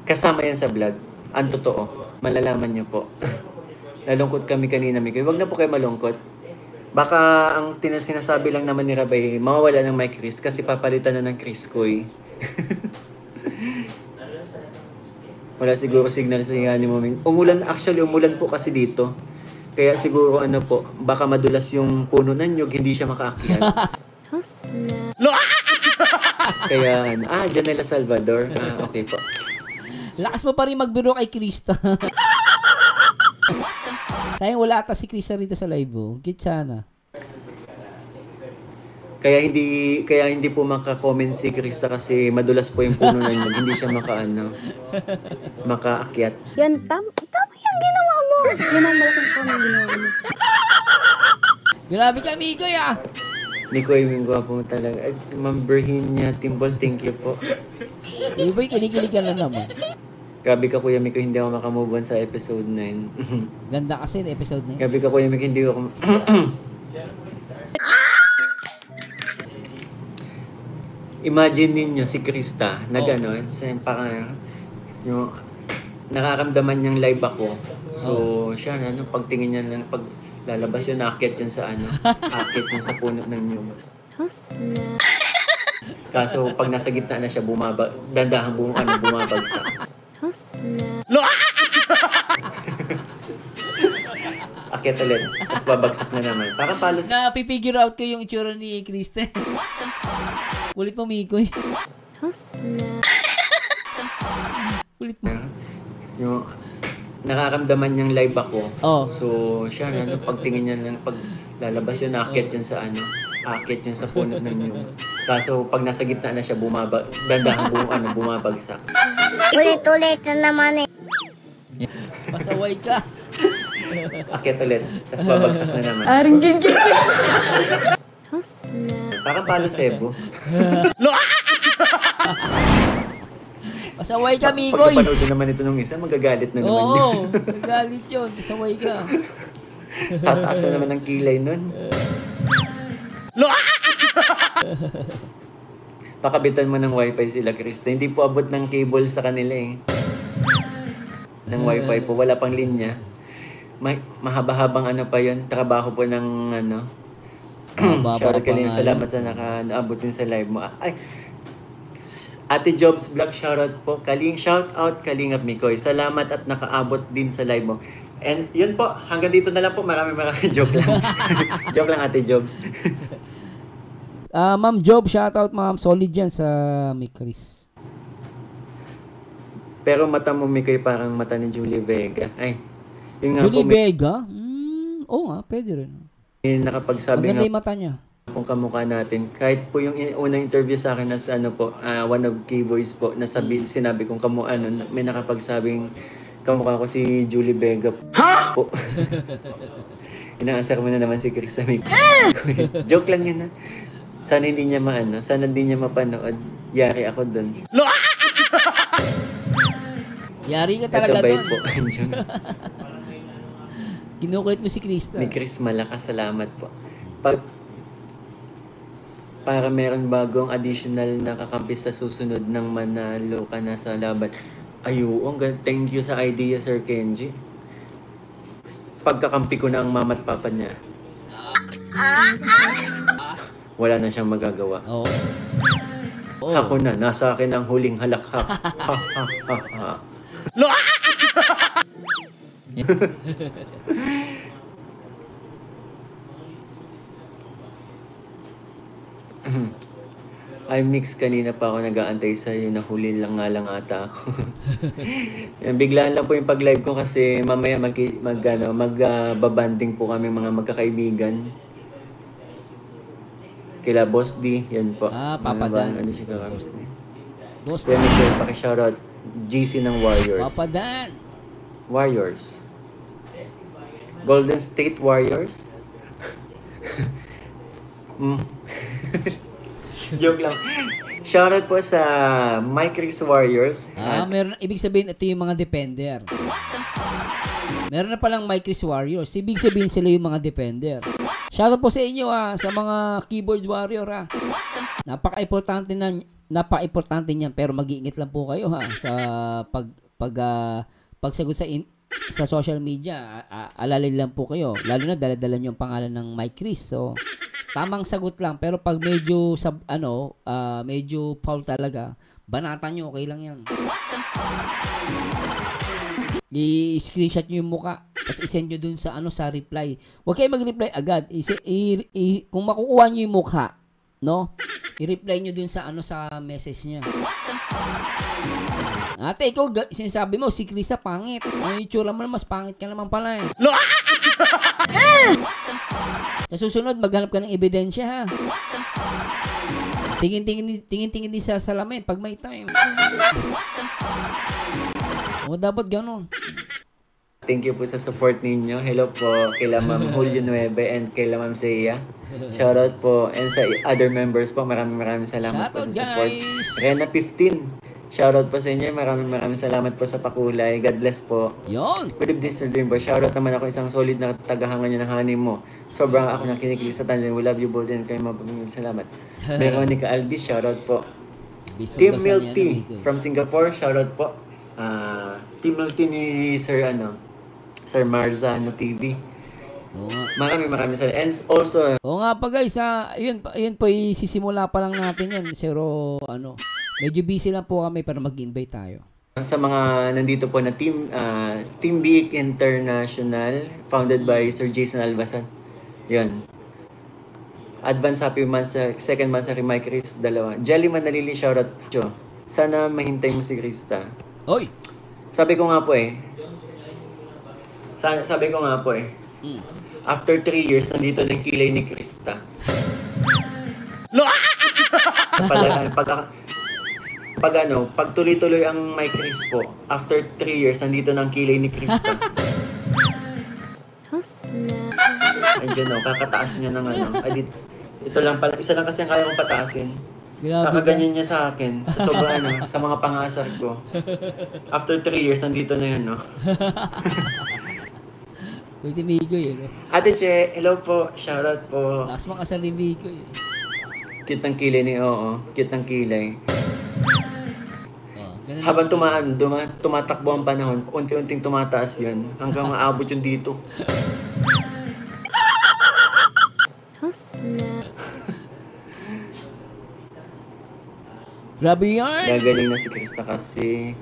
Kasama yan sa vlog. Ang totoo. Malalaman niyo po. Nalungkot kami kanina, Mikoy. Huwag na po kayo malungkot. Baka ang sinasabi lang naman ni Rabay, mawawala ng Mike Chris kasi papalitan na ng Chris Koy. Wala siguro signal sa ni mo. Umulan po kasi dito. Kaya siguro po, baka madulas yung puno ng nyug, hindi siya makaakyat. Kaya, Janela Salvador. Okay po. Lakas mo pa rin magbiro kay Krista. Sayang wala ata si Krista rito sa live, oh. Git sana. Kaya hindi po maka-comment si Krista kasi madulas po yung puno ng nyug, hindi siya makaakyat. Yan, tama yung ginawa mo. Yan ang malaking tama yung ginawa mo. Grabe ka, Mikoy, ah! Mikoy, yung gwapo mo talaga. Ay, Ma'am Virginia Timbol, thank you po. Iboy, kinikilig ka na naman. Gabi ka, Kuya Mikoy, hindi ako makamove on sa episode 9. Ganda kasi yung episode na yun. Gabi ka, Kuya Mikoy, hindi ako... Imagine ninyo si Krista na gano'n, parang yung nakakamdaman niyang live ako. So, siya pagtingin niya lang, pag lalabas yun, aakyat yun sa aakyat yun sa puno ng nyug. Kaso, pag nasa gitna na siya, dandahang bumabagsak. Akyat ulit, tapos babagsak na naman. Parang palos. Napipigure out ko yung itsura ni Krista. Ulit mo, Mikoy. Ulit mo. Yung nakakamdaman niyang live ako. So, siya pagtingin niya lang, pag lalabas yun, aakyat yun sa aakyat yun sa puno ng nyug. Kaso, pag nasa gitna na siya, dandahang bumabagsak. Ulit-ulit na naman eh. Pasaway ka. Akyat ulit, tapos babagsak na naman. Parang palo sebo. Pasaway ka, Pag Mikoy. napanood din naman ito nung isa, magagalit na naman yun. Oo, nagalit yun. Pasaway ka. Tataas na naman ang kilay nun. Pakabitan mo ng wifi sila, Krista. Hindi po abot ng cable sa kanila eh. Ng wifi po. Wala pang linya. Mahaba-habang pa yun. Trabaho po ng Shoutout ka rin. Salamat sa nakaabot din sa live mo. Ay, Ate Jobs Vlog, shoutout po. Shoutout Kalingap Mikoy. Salamat at nakaabot din sa live mo. And yun po, hanggang dito na lang po. Maraming joke lang. Joke lang, Ate Jobs. Ma'am Job, shoutout ma'am. Solid yan sa Chris. Pero mata mo, Mikoy, parang mata ni Julie Vega. Ay, yun nga Julie po, Vega? Oo nga, pwede rin. may nakapagsabi Maganda nga yung mata niya. pong kamukha natin. Kahit po yung unang interview sa akin na one of K-Boys po, sinabi kong may nakapagsabing kamukha ko si Julie Vega po. Inaasar mo na naman si Chris Amig. Joke lang yun, ha. Sana hindi niya sana hindi niya mapanood. Yari ako dun. Yari ka talaga Katabay doon. po. Kinukulit mo si Krista. Ni Chris Malakas, salamat po. Para meron bagong additional na kakampi sa susunod ng manalo ka na sa laban. Thank you sa idea, Sir Kenji. Pagkakampi ko na ang mama at papa niya. Wala na siyang magagawa. Oo. Ako na, nasa akin ang huling halakhak. Ha ha ha ha. I mix kanina pa ako nag-aantay sa iyo, nahuli lang nga lang ata ako. Biglaan lang po yung pag-live ko kasi mamaya magbabanding po kami mga magkakaibigan. Kila Boss D, yan po. Papa Dan. Ano siya kakabis na. Boss, Kuya Miguel, paki-shoutout. GC ng Warriors. Papa Dan. Warriors. Golden State Warriors. Joke lang. Shoutout po sa Mike Chris Warriors. Meron, ibig sabihin, ito yung mga defender. Meron na palang Mike Chris Warriors. Ibig sabihin sila yung mga defender. Shoutout po sa inyo sa mga keyboard warrior Napaka-importante niyan, pero mag-iingat lang po kayo sa pagsagot sa social media. Alalin lang po kayo. Lalo na dala-dala niyo ang pangalan ng Mike Chris. So, tamang sagot lang, pero pag medyo medyo foul talaga, banatan niyo, okay lang 'yan. I-screenshot niyo yung mukha, tapos i-send niyo dun sa sa reply. Huwag kayo mag-reply agad. Kung makukuha niyo yung mukha, no? I-reply niyo dun sa sa message niya. Ate, ikaw sinasabi mo si Krista pangit. Ang itsura mo na mas pangit ka naman pala eh. Sa susunod, maghanap ka ng ebidensya ha. Tingin-tingin din sa salamin pag may time. O dapat ganun. Thank you po sa support ninyo. Hello po kila Ma'am Julio 9 and kila Ma'am Seiya. Shoutout po. And sa other members po, maraming salamat po sa support. Guys. Rena 15. Shoutout po sa inyo. Maraming salamat po sa pakulay. God bless po. Yon. Good evening, Sir Dream Boy. Shoutout naman ako isang solid na tagahangan nyo ng honey mo. Sobrang ako nakikinig sa tanong. We love you both and kayo mapapagod. Salamat. Veronica Alvis, shoutout po. Team Milty from Singapore, shoutout po. Team Milty ni Sir Sir Marzano TV. Maraming salamat. And also, nga pa guys, yun po isisimula pa lang natin yan. Pero medyo busy lang po kami para mag-invite tayo. Sa mga nandito po na Team Biik International, founded by Sir Jason Albasan. Yun. Advance Happy Second Mansari Mike Chris, 2. Jellyman Nalili, shoutout. Sana mahintay mo si Krista. Oy! Sabi ko nga po after 3 years, nandito na yung kilay ni Krista. Pag tuloy-tuloy ang Mike Chris po, after 3 years, nandito na ang kilay ni Krista. Andiyan kakataas niya ng ito lang pala, isa lang kasi ang kaya kong pataasin. Kakaganyan niya sa akin, sa sobrang sa mga pangasar ko. After 3 years, nandito na yun, no? Pwede Migoy, Ate Che, hello po, shoutout po. Lakas makasal ni Migoy. Cute ng kilay cute ng kilay. Ganun Habang tumatakbo ang panahon, unti-unting tumataas yun, hanggang maabot yun dito. Grabe yan! Gagaling na si Krista kasi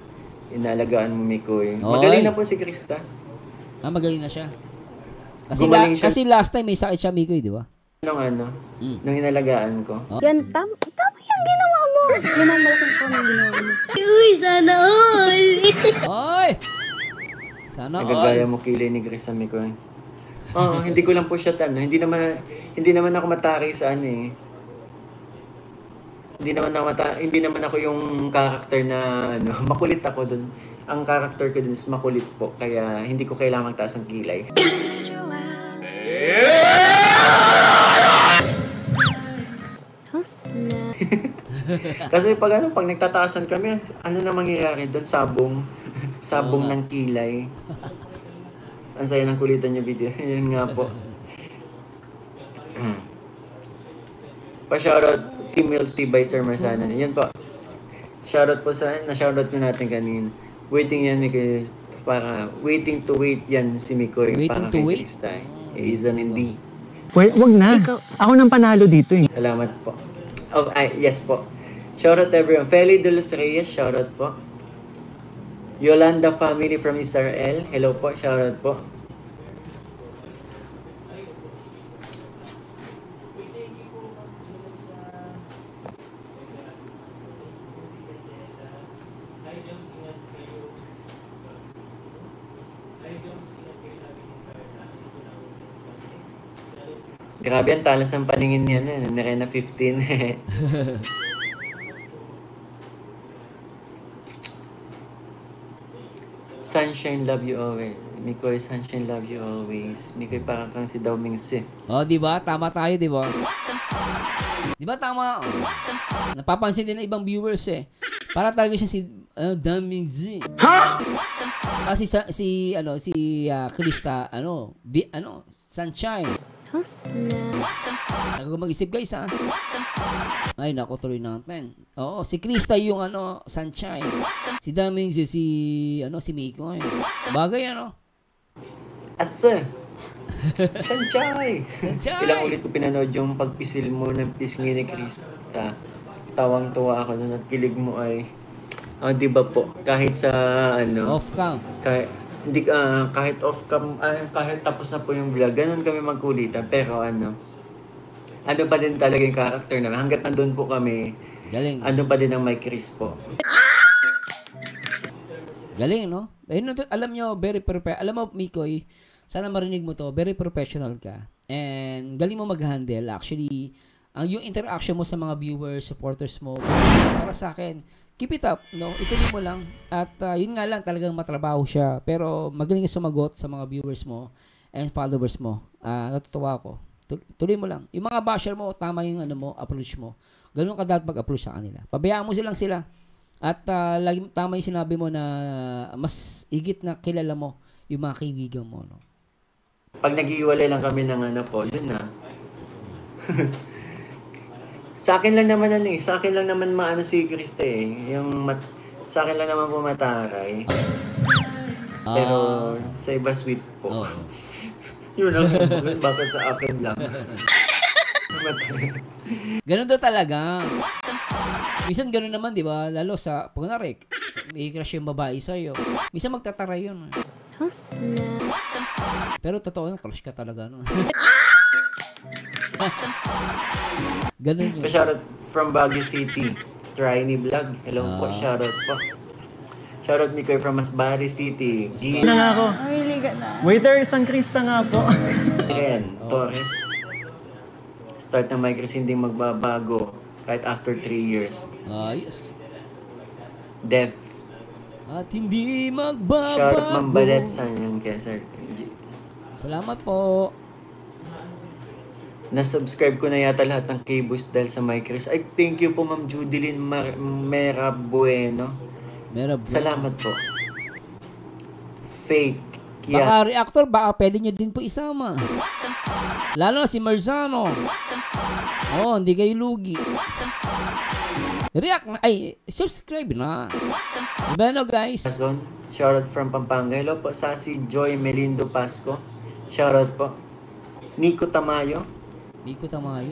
inalagaan mo, Mikoy. Magaling na po si Krista. Magaling na siya. Gumaling siya. Kasi last time may sakit siya, Mikoy, di ba? Nung inalagaan ko. Yan, tama yung ginawa mo. Yan ang malaking po ng ginawa mo. Uy, sana all. Oy! Sana all. Nagagaya mo kilay ni Krista, Mikoy. Hindi ko lang po siya hindi naman ako matari sa Hindi naman ako yung character na makulit ako dun. Ang character ko dun is makulit po, kaya hindi ko kailangang taas ang kilay. Kasi pag nagtataasan kami, ano na mangyayari doon? Sabong ng kilay. Ang saya ng kulitan niya video. Yun nga po. Pa-shoutout Team Milty by Sir Marsanan. Yan po. Shoutout po na-shoutout na natin kanina. Waiting yan para waiting to wait yan si Mikoy. Waiting to wait? Isn't hindi. Wag na. Ako nang panalo dito eh. Salamat po. Yes po. Shoutout everyone. Feli de los Reyes, shoutout po. Yolanda family from Israel. Hello po, shoutout po. Grabe ang talas ng paningin niya na. Ni Rena 15. Sunshine, love you always. Mikoy, sunshine, love you always. Mikoy, parang kang si Dao Mingsi. Oh, di ba? Tama tayo, di ba? Di ba tama? Napapansin din ng ibang viewers eh. Para talaga siya si Daming Z. Ha? Kasi si Krista, Sunshine. Huh? Ako mag-isip guys ha. Ay, naku, tuloy natin. Oo, si Krista yung Sunshine. Si Daming Z, si Miko eh. Bagay Asa? Sanchay! Sanchay! Ilang ulit ko pinanood yung pagpisil mo ng pisngi ni Krista. Tawang-tuwa ako na nakilig mo ay di ba po, kahit sa off cam. Kahit off cam, kahit tapos na po yung vlog, ganun kami magkulitan. Pero ano pa din talaga yung character namin. Hanggat nandun po kami, Galing. pa din ang Mike Chris po. Galing, no? Alam nyo, very alam mo, Mikoy, sana marinig mo to, very professional ka. And galing mo mag-handle. Actually, yung interaction mo sa mga viewers, supporters mo, para sa akin, keep it up, no? Ituloy mo lang. At yun nga lang, talagang matrabaho siya. Pero magaling sumagot sa mga viewers mo and followers mo. Natutuwa ako. Tuloy mo lang. Yung mga basher mo, tama yung approach mo. Ganun ka dapat mag-approach sa kanila. Pabayaan mo silang sila. At lagi tama yung sinabi mo na mas higit na kilala mo yung mga kaibigan mo, no? Pag nag-iwalay lang kami ng yun na. Sa akin lang naman sa akin lang naman maano si Krista eh. Sa akin lang naman pumataray. Pero sa iba sweet po. Oh. Yun lang, bakit sa akin lang. Ganun daw talaga. Minsan ganun naman, di ba? Lalo sa, pag may crush yung babae sa'yo. Minsan magtataray yun. Huh? Pero totoo na, crush ka talaga. No? Ganun yun. Shoutout from Baguio City. Trinity Vlog. Hello po, shoutout po. Shoutout Mikoy from Masbari City. Na nga ako. Mamiliga na. Waiter, isang Krista nga po. Ren Torres. Start ng Mike Chris hindi magbabago kahit after 3 years. Yes. Dev. At hindi magbabago. Shoutout Mambalet sa yan kay Sir. Salamat po. Na-subscribe ko na yata lahat ng K-Boys dahil sa Mike Chris. Ay, thank you po Ma'am Judilyn Mera Bueno. Salamat po. Fake. Baka reactor, baka pwede nyo din po isama. Lalo na si Marzano. Hindi kayo lugi. React na, subscribe na. Diba guys? Shoutout from Pampanga. Hello po, Sassy Joy Melindo Pasco. Shoutout po. Nico Tamayo.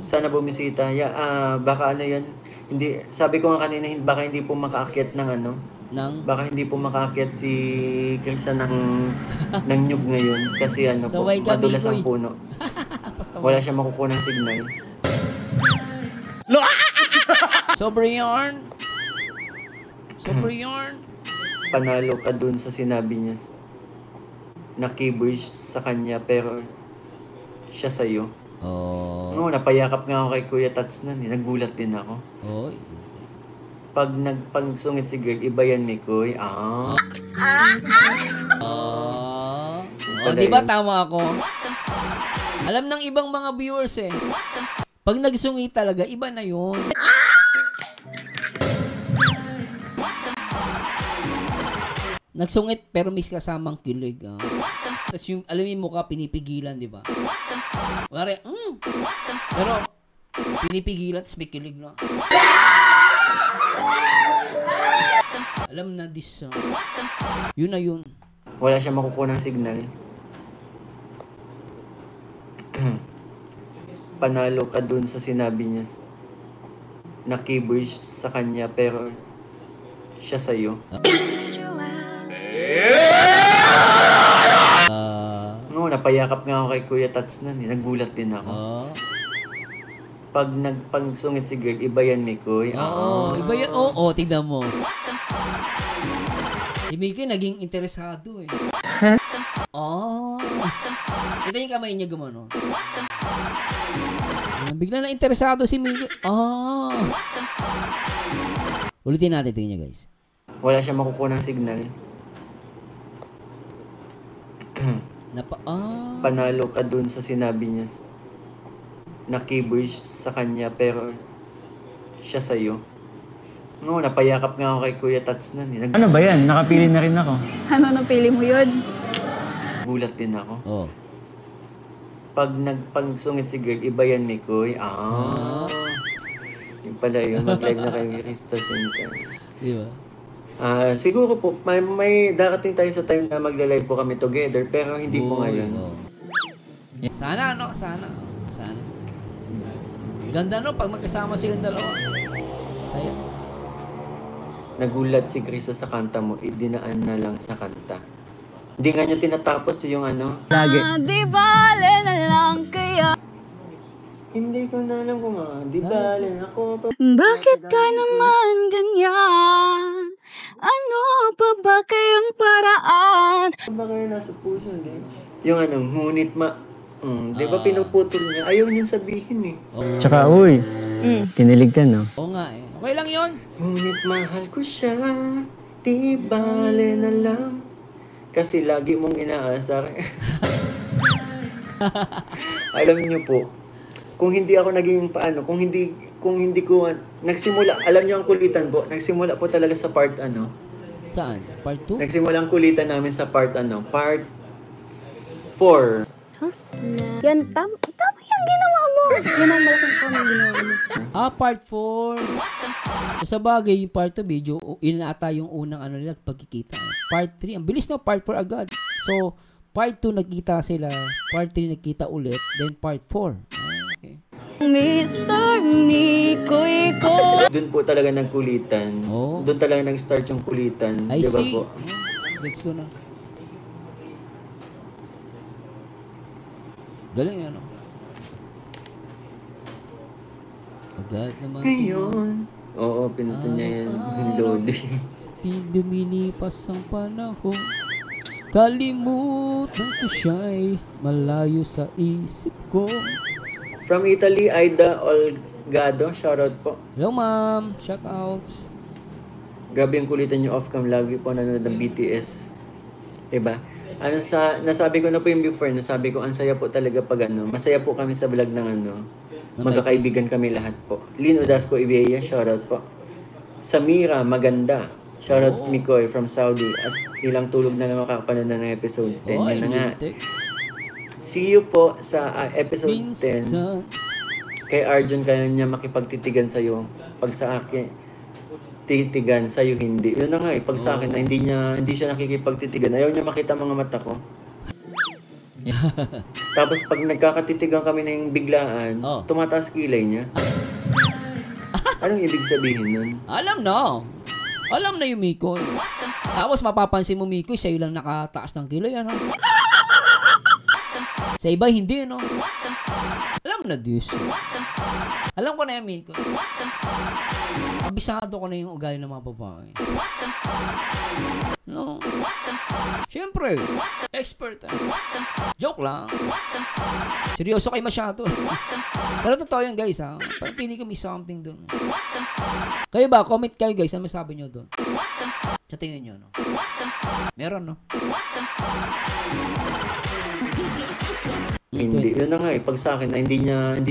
Sana bumisita. Baka yan. Hindi, sabi ko nga kanina, baka hindi po makaakyat ng baka hindi po makaakyat si Krista ng nyug ngayon. Kasi madulas ang puno. Wala siya makukuha ng signal. Sobre yarn. Panalo ka dun sa sinabi niya na keyboard sa kanya pero siya sa'yo. Napayakap nga ako kay Kuya Tats nun eh. Nagulat din ako. Pag nagpangsungit si girl, iba yan, Mikoy. Di ba tama ako? Alam ng ibang mga viewers eh. Pag nagsungit talaga, iba na yun. Nagsungit pero may kasamang kilig. Tapos yung, alam mo mukha, pinipigilan, di ba? Wala pero, pinipigilan, tapos may kilig na. Alam na this song. Yun na yun. Wala siya makukuha ng signal. Panalo ka dun sa sinabi niya na keyboard sa kanya pero siya sa'yo. Napayakap nga ako kay Kuya Tats nun eh. Nagulat din ako. Pag nagpangsungit si girl, iba yan, Mikoy. Iba yan. Tignan mo. Si Mikoy naging interesado eh. Ito yung kamay niya gumano. Bigla na interesado si Miko. Ulitin natin, tingnan nyo guys. Wala siya makukuha ng signal. Panalo ka dun sa sinabi niya na keyboard sa kanya pero siya sa'yo. No, napayakap nga ako kay Kuya Tats nun eh. Ano ba yan? Nakapili na rin ako. Ano napili mo yun? Gulat din ako. Oh. Pag nagpangsungit si girl, iba yan, Mikoy. Yung pala yun, mag-live na kayo kay Krista Sinta. Diba? Siguro po, may darating tayo sa time na magla-live po kami together, pero hindi po ngayon. Sana, no? Sana. Ganda, no? Pag magkasama silang dalawa. Saya. Nagulat si Krista sa kanta mo, idinaan na lang sa kanta. Hindi nga niya tinatapos yung ano. Lagi. Di bale na lang kaya. Hindi ko na alam kung di bale ako pa. Bakit ka naman ganyan? Ano pa ba kayang paraan? Ba kayo nasa puso, hindi? Yung ano, ngunit di ba pinuputol niya? Ayaw niyang sabihin eh. Tsaka, uy, kinilig ka, no? Oo nga eh. Okay lang yun. Ngunit mahal ko siya, di bale na lang. Kasi lagi mong inaasar. Alam niyo po, kung hindi ako naging kung hindi ko nagsimula, alam niyo ang kulitan po, nagsimula po talaga sa part Saan? Part 2? Nagsimula ang kulitan namin sa part part 4. Yan, tama yung ginawa mo. Yan ang malaking po ng ginawa mo. Part 4. Sa bagay, yung part 2 video, yun ata yung unang nila, pagkikita. Part 3, ang bilis na part 4 agad. So, part 2 nagkita sila, part 3 nagkita ulit, then part 4. Okay. Mr. Mikoy ko. Doon po talaga nagkulitan. Oh. Doon talaga nag-start yung kulitan. I Di ba see. po? Let's go na. Galing yan, no? Agad naman. Ngayon. Oo, pinuto niya yan. Lodi. Lumilipas ang panahon, kalimutan ko siya'y malayo sa isip ko. From Italy, Aida Olgado. Shoutout po. Hello ma'am, shoutouts. Gabi ang kulitan niyo off-cam. Lagi po nanonood ng BTS. Diba? Nasabi ko na po yung before. Nasabi ko, ang saya po talaga pag masaya po kami sa vlog ng magkakaibigan kami lahat po. Lynn Odasco Ibeya, shoutout po. Samira Maganda, shoutout Mikoy from Saudi. At ilang tulog na naman makakapanood na ng episode 10. Yan na nga. See you po sa episode 10. Kay Arjun, kaya niya makipagtitigan sa'yo. Pag sa akin, titigan, sa'yo hindi. Yun na nga eh. Pag sa akin, hindi siya nakikipagtitigan. Ayaw niya makita mga mata ko. Tapos pag nagkakatitigan kami ng biglaan, tumataas kilay niya. Anong ibig sabihin nun? Alam na yung Mikoy. Tapos mapapansin mo, Mikoy, sa'yo lang nakataas ng kilay, ano? Sa iba, hindi, no? Alam na, Diyos. Alam ko na yan, Mikoy. Abisado ko na yung ugali ng mga babae. No? Siyempre, expert. Joke lang. Seryoso kayo masyado. Pero totoo yun, guys, ha? Parang pili ko may something dun. Kayo ba? Comment kayo, guys. Ano masabi nyo dun? Sa tingin nyo, no? Meron, no? Hindi. Yun na nga eh. Pag sa akin, hindi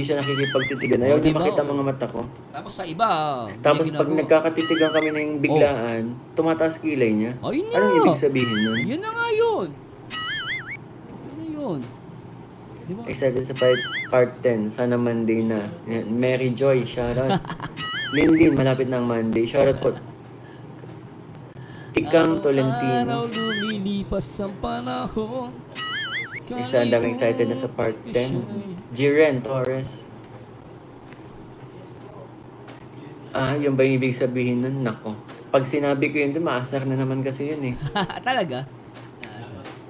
siya nakikipagtitigan. Ayaw niya makita mga mata ko. Tapos sa iba, tapos pag nagkakatitigan kami ng biglaan, tumataas kilay niya. Yun na. Anong ibig sabihin nun? Yun na nga yun. Yun na yun. Diba? Excited sa part 10. Sana Monday na. Mary Joy, shoutout. Lindin, malapit na ang Monday. Shoutout po. Tikang Tolentino. Araw lumilipas ang panahon. Isa, ang daming excited na sa part 10. Jiren Torres. Yun ba yung ibig sabihin nun? Nako. Pag sinabi ko yun, maasar na naman kasi yun eh. Talaga?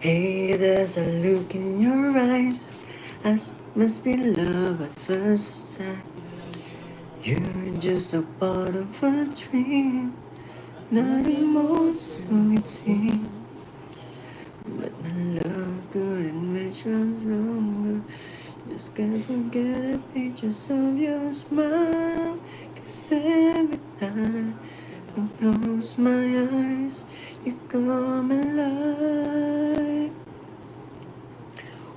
Hey, there's a look in your eyes. Must be love at first sight. You're just a part of a dream. Nothing more so it seems. But my love couldn't make us longer. Just can't forget the pictures of your smile. Cause every time I close my eyes, you come alive.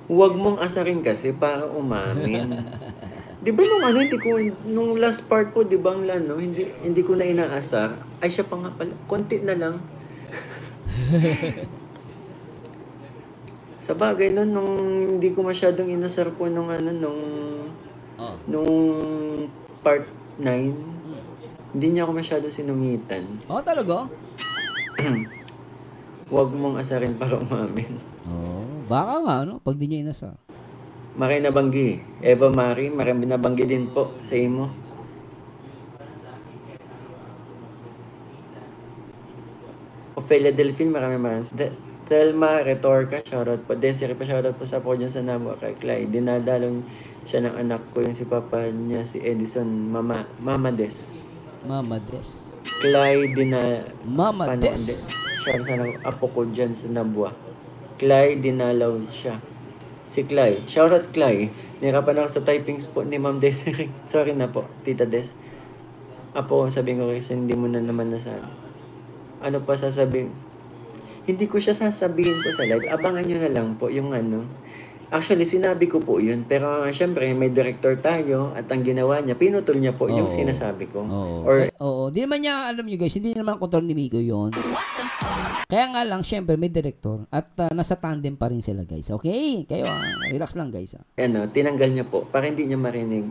Huwag mong asarin kasi para umamin. Di ba nung nung last part po, di ba hindi ko na inaasar, ay siya pa nga pala, konti na lang. Sa bagay nung hindi ko masyadong inasar po nung part 9, hindi niya ako masyado sinungitan. Talaga? Huwag mong asarin para umamin. Baka nga, pag di niya inasar. Mari nabanggi. Eva Marie, marami nabanggi din po sa imo. Ophelia Delphine, maraming. Thelma Retorca, shoutout po. Desiree pa, shoutout po sa po dyan sa Namo kay Clyde. Dinadalong siya ng anak ko, yung si papa niya, si Edison Mama Des. Clyde Mama Des. Shoutout sa apo ko dyan sa Nabwa. Clyde dinalaw siya. Si Clay. Shoutout Clay. Nirapan ako sa typings po ni Ma'am Desiree. Sorry na po, Tita Des. Apo, sabihin ko kasi hindi mo na naman nasabi. Ano pa sasabihin? Hindi ko siya sasabihin po sa live. Abangan nyo na lang po yung Actually, sinabi ko po yun. Pero syempre, may director tayo at ang ginawa niya, pinutol niya po yung sinasabi ko. Di naman niya, alam niyo guys, hindi naman kontrol ni Miko yun. Kaya nga lang, syempre, may director at nasa tandem pa rin sila guys. Okay? Kayo, relax lang guys. Tinanggal niya po para hindi niya marinig.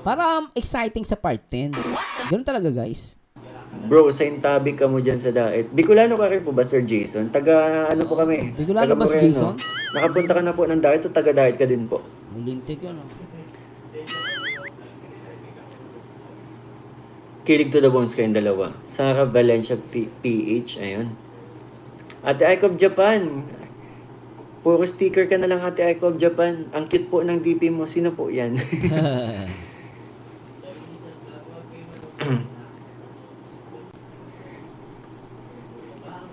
Para exciting sa part 10. Ganun talaga guys. Bro, sa intabi ka mo dyan sa daet. Bicolano ka rin po ba, Sir Jason? Taga po kami? Bicolano ba si Jason? Nakapunta ka na po ng daet o taga daet ka din po? Lintik yun. Kilig to the bones kayong dalawa. Sarah Valencia PH, ayun. Ate Aiko of Japan. Puro sticker ka na lang, Ate Aiko of Japan. Ang cute po ng DP mo. Sino po yan?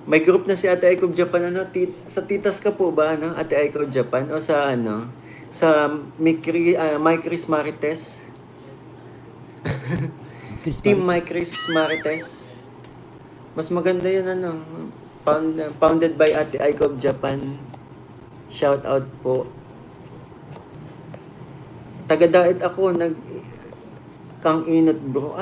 May group na si Ate Aiko of Japan, sa titas ka po ba, Ate Aiko of Japan? O sa, sa My Chris Marites? Team My Chris Marites. Mas maganda yun, founded by Ate Aiko of Japan. Shout out po. Taga-daet ako, kang inot bro.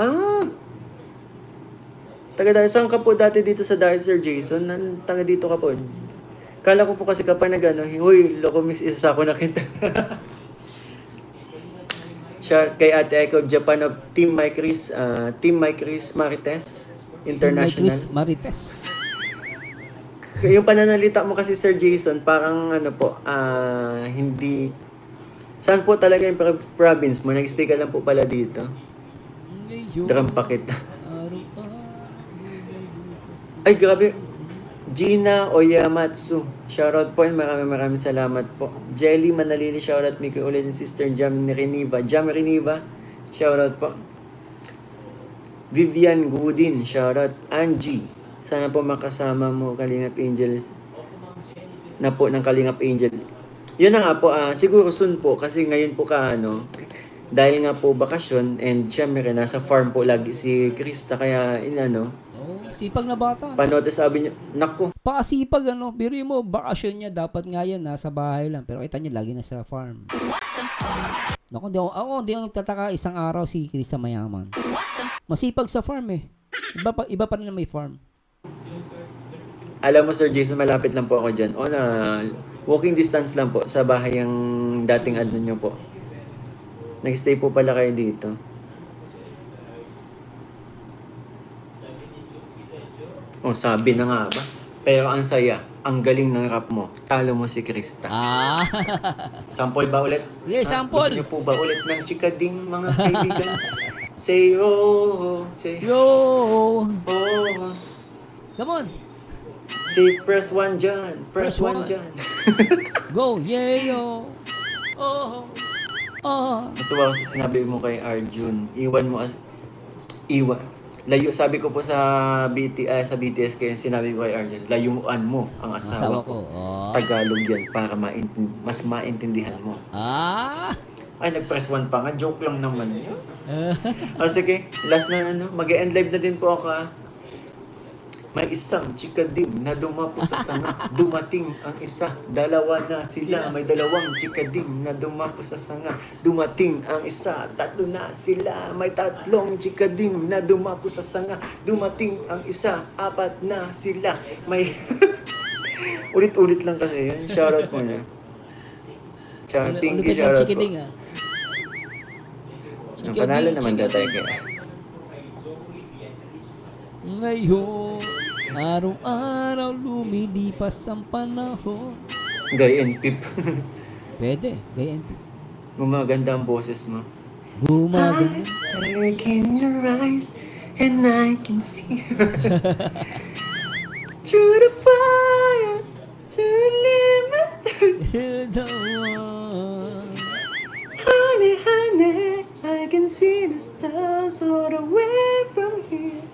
Taga-daet, saan ka po dati dito sa daet, Sir Jason? Taga dito ka po. Kala ko po kasi kapag huy, loko miss, isa ako nakita. Siya kay Ate Aiko of Japan of Team My Chris Marites International. Team My Chris Marites. Yung pananalita mo kasi, Sir Jason, parang hindi. Saan po talaga yung province mo? Nag-stay ka lang po pala dito. Drum pakit. Ay, grabe. Gina Oyamatsu. Shoutout po. Maraming salamat po. Jelly Manalili. Shoutout. Miko ulit ng sister Jam Reniva. Shoutout po. Vivian Goodin. Shoutout. Angie. Sana po makasama mo Kalingap Angels na po ng Kalingap Angel. Yun na nga po. Siguro soon po. Kasi ngayon po dahil nga po bakasyon and syempre nasa farm po lagi si Krista. Kaya Sipag na bata. Panood sabi niya, naku. Pakasipag biro mo, bakasyon niya, dapat nga yan, nasa bahay lang. Pero kita niya, lagi na sa farm. Naku, hindi ako nagtataka isang araw si Krista mayaman. Masipag sa farm Iba pa rin na may farm. Alam mo, Sir Jason, malapit lang po ako dyan. Walking distance lang po sa bahay ang dating niyo po. Nag-stay po pala kayo dito. Sabi na nga ba? Pero ang saya, ang galing ng rap mo. Talo mo si Krista. Sample ba ulit? Sige, sample. Gusto niyo po ba ulit ng chikading, mga kaibigan? Say yo, say yo. Oh. Come on. Say press 1 dyan. Press 1 dyan. Go, yeah yo. Oh. Natuwa ko sa sinabi mo kay Arjun. Iwan. Layo, sabi ko po sa sa BTS kaya sinabi ko kay Arjen, layuan mo ang asawa ko. Oh. Tagalog yan para mas maintindihan mo. Ah! Ay, nag-press 1 pa nga. Joke lang naman yun. Sige, last na mag-e-end live na din po ako ha. May isang chikadim na dumapo sa sanga. Dumating ang isa, dalawa na sila. May dalawang chikadim na dumapo sa sanga. Dumating ang isa, tatlo na sila. May tatlong chikadim na dumapo sa sanga. Dumating ang isa, apat na sila. May ulit-ulit lang kasi yan. Shoutout po niya. Pinky shoutout po. Panalo naman daw tayo kaya. Ngayon, araw-araw lumilipas ang panahon. Gay and Pip. Pwede, gay and Pip. Gumaganda ang boses mo. Gumaganda. I look in your eyes and I can see through the fire, to the limit. The one. Honey, honey, I can see the stars all the way from here.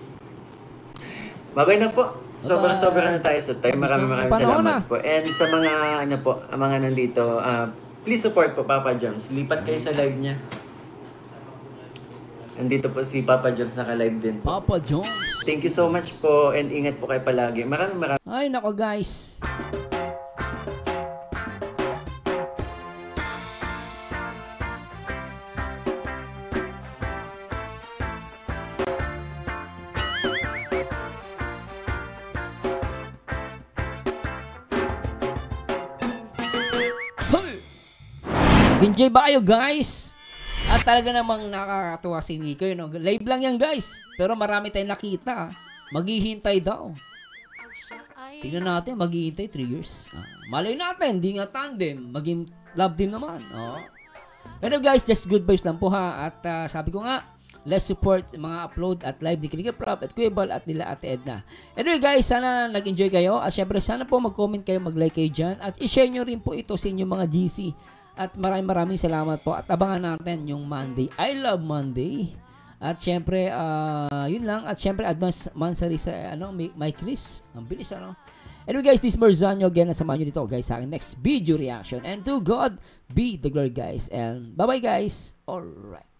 Babay na po. Sobra-sobra na tayo sa time. Maraming salamat po. And sa mga mga nandito, please support po Papa Joms. Lipat kayo sa live niya. Nandito po si Papa Joms, naka-live din po. Papa Joms. Thank you so much po and ingat po kayo palagi. Maraming Ay nako guys. Enjoy ba kayo guys? At talaga namang nakakatuwa si Nico, you know? Live lang yan guys. Pero marami tayong nakita. Maghihintay daw. Tingnan natin, maghihintay 3 years. Malay natin, di nga tandem. Maging love din naman. Oh. Pero guys, just good vibes lang po ha. At sabi ko nga, let's support mga upload at live ni Kalingap Rob at Kuya Bal at nila Ate Edna. Anyway guys, sana nag-enjoy kayo. At syempre, sana po mag-comment kayo, mag-like kayo dyan. At i-share nyo rin po ito sa inyong mga GC. At maraming salamat po. At abangan natin yung Monday. I love Monday. At syempre, yun lang. At syempre, advance mansari sa Mike Chris. Ang bilis, Anyway guys, this is Marzano again. Nasamahan nyo dito guys sa aking next video reaction. And to God be the glory guys. And bye-bye guys. Alright.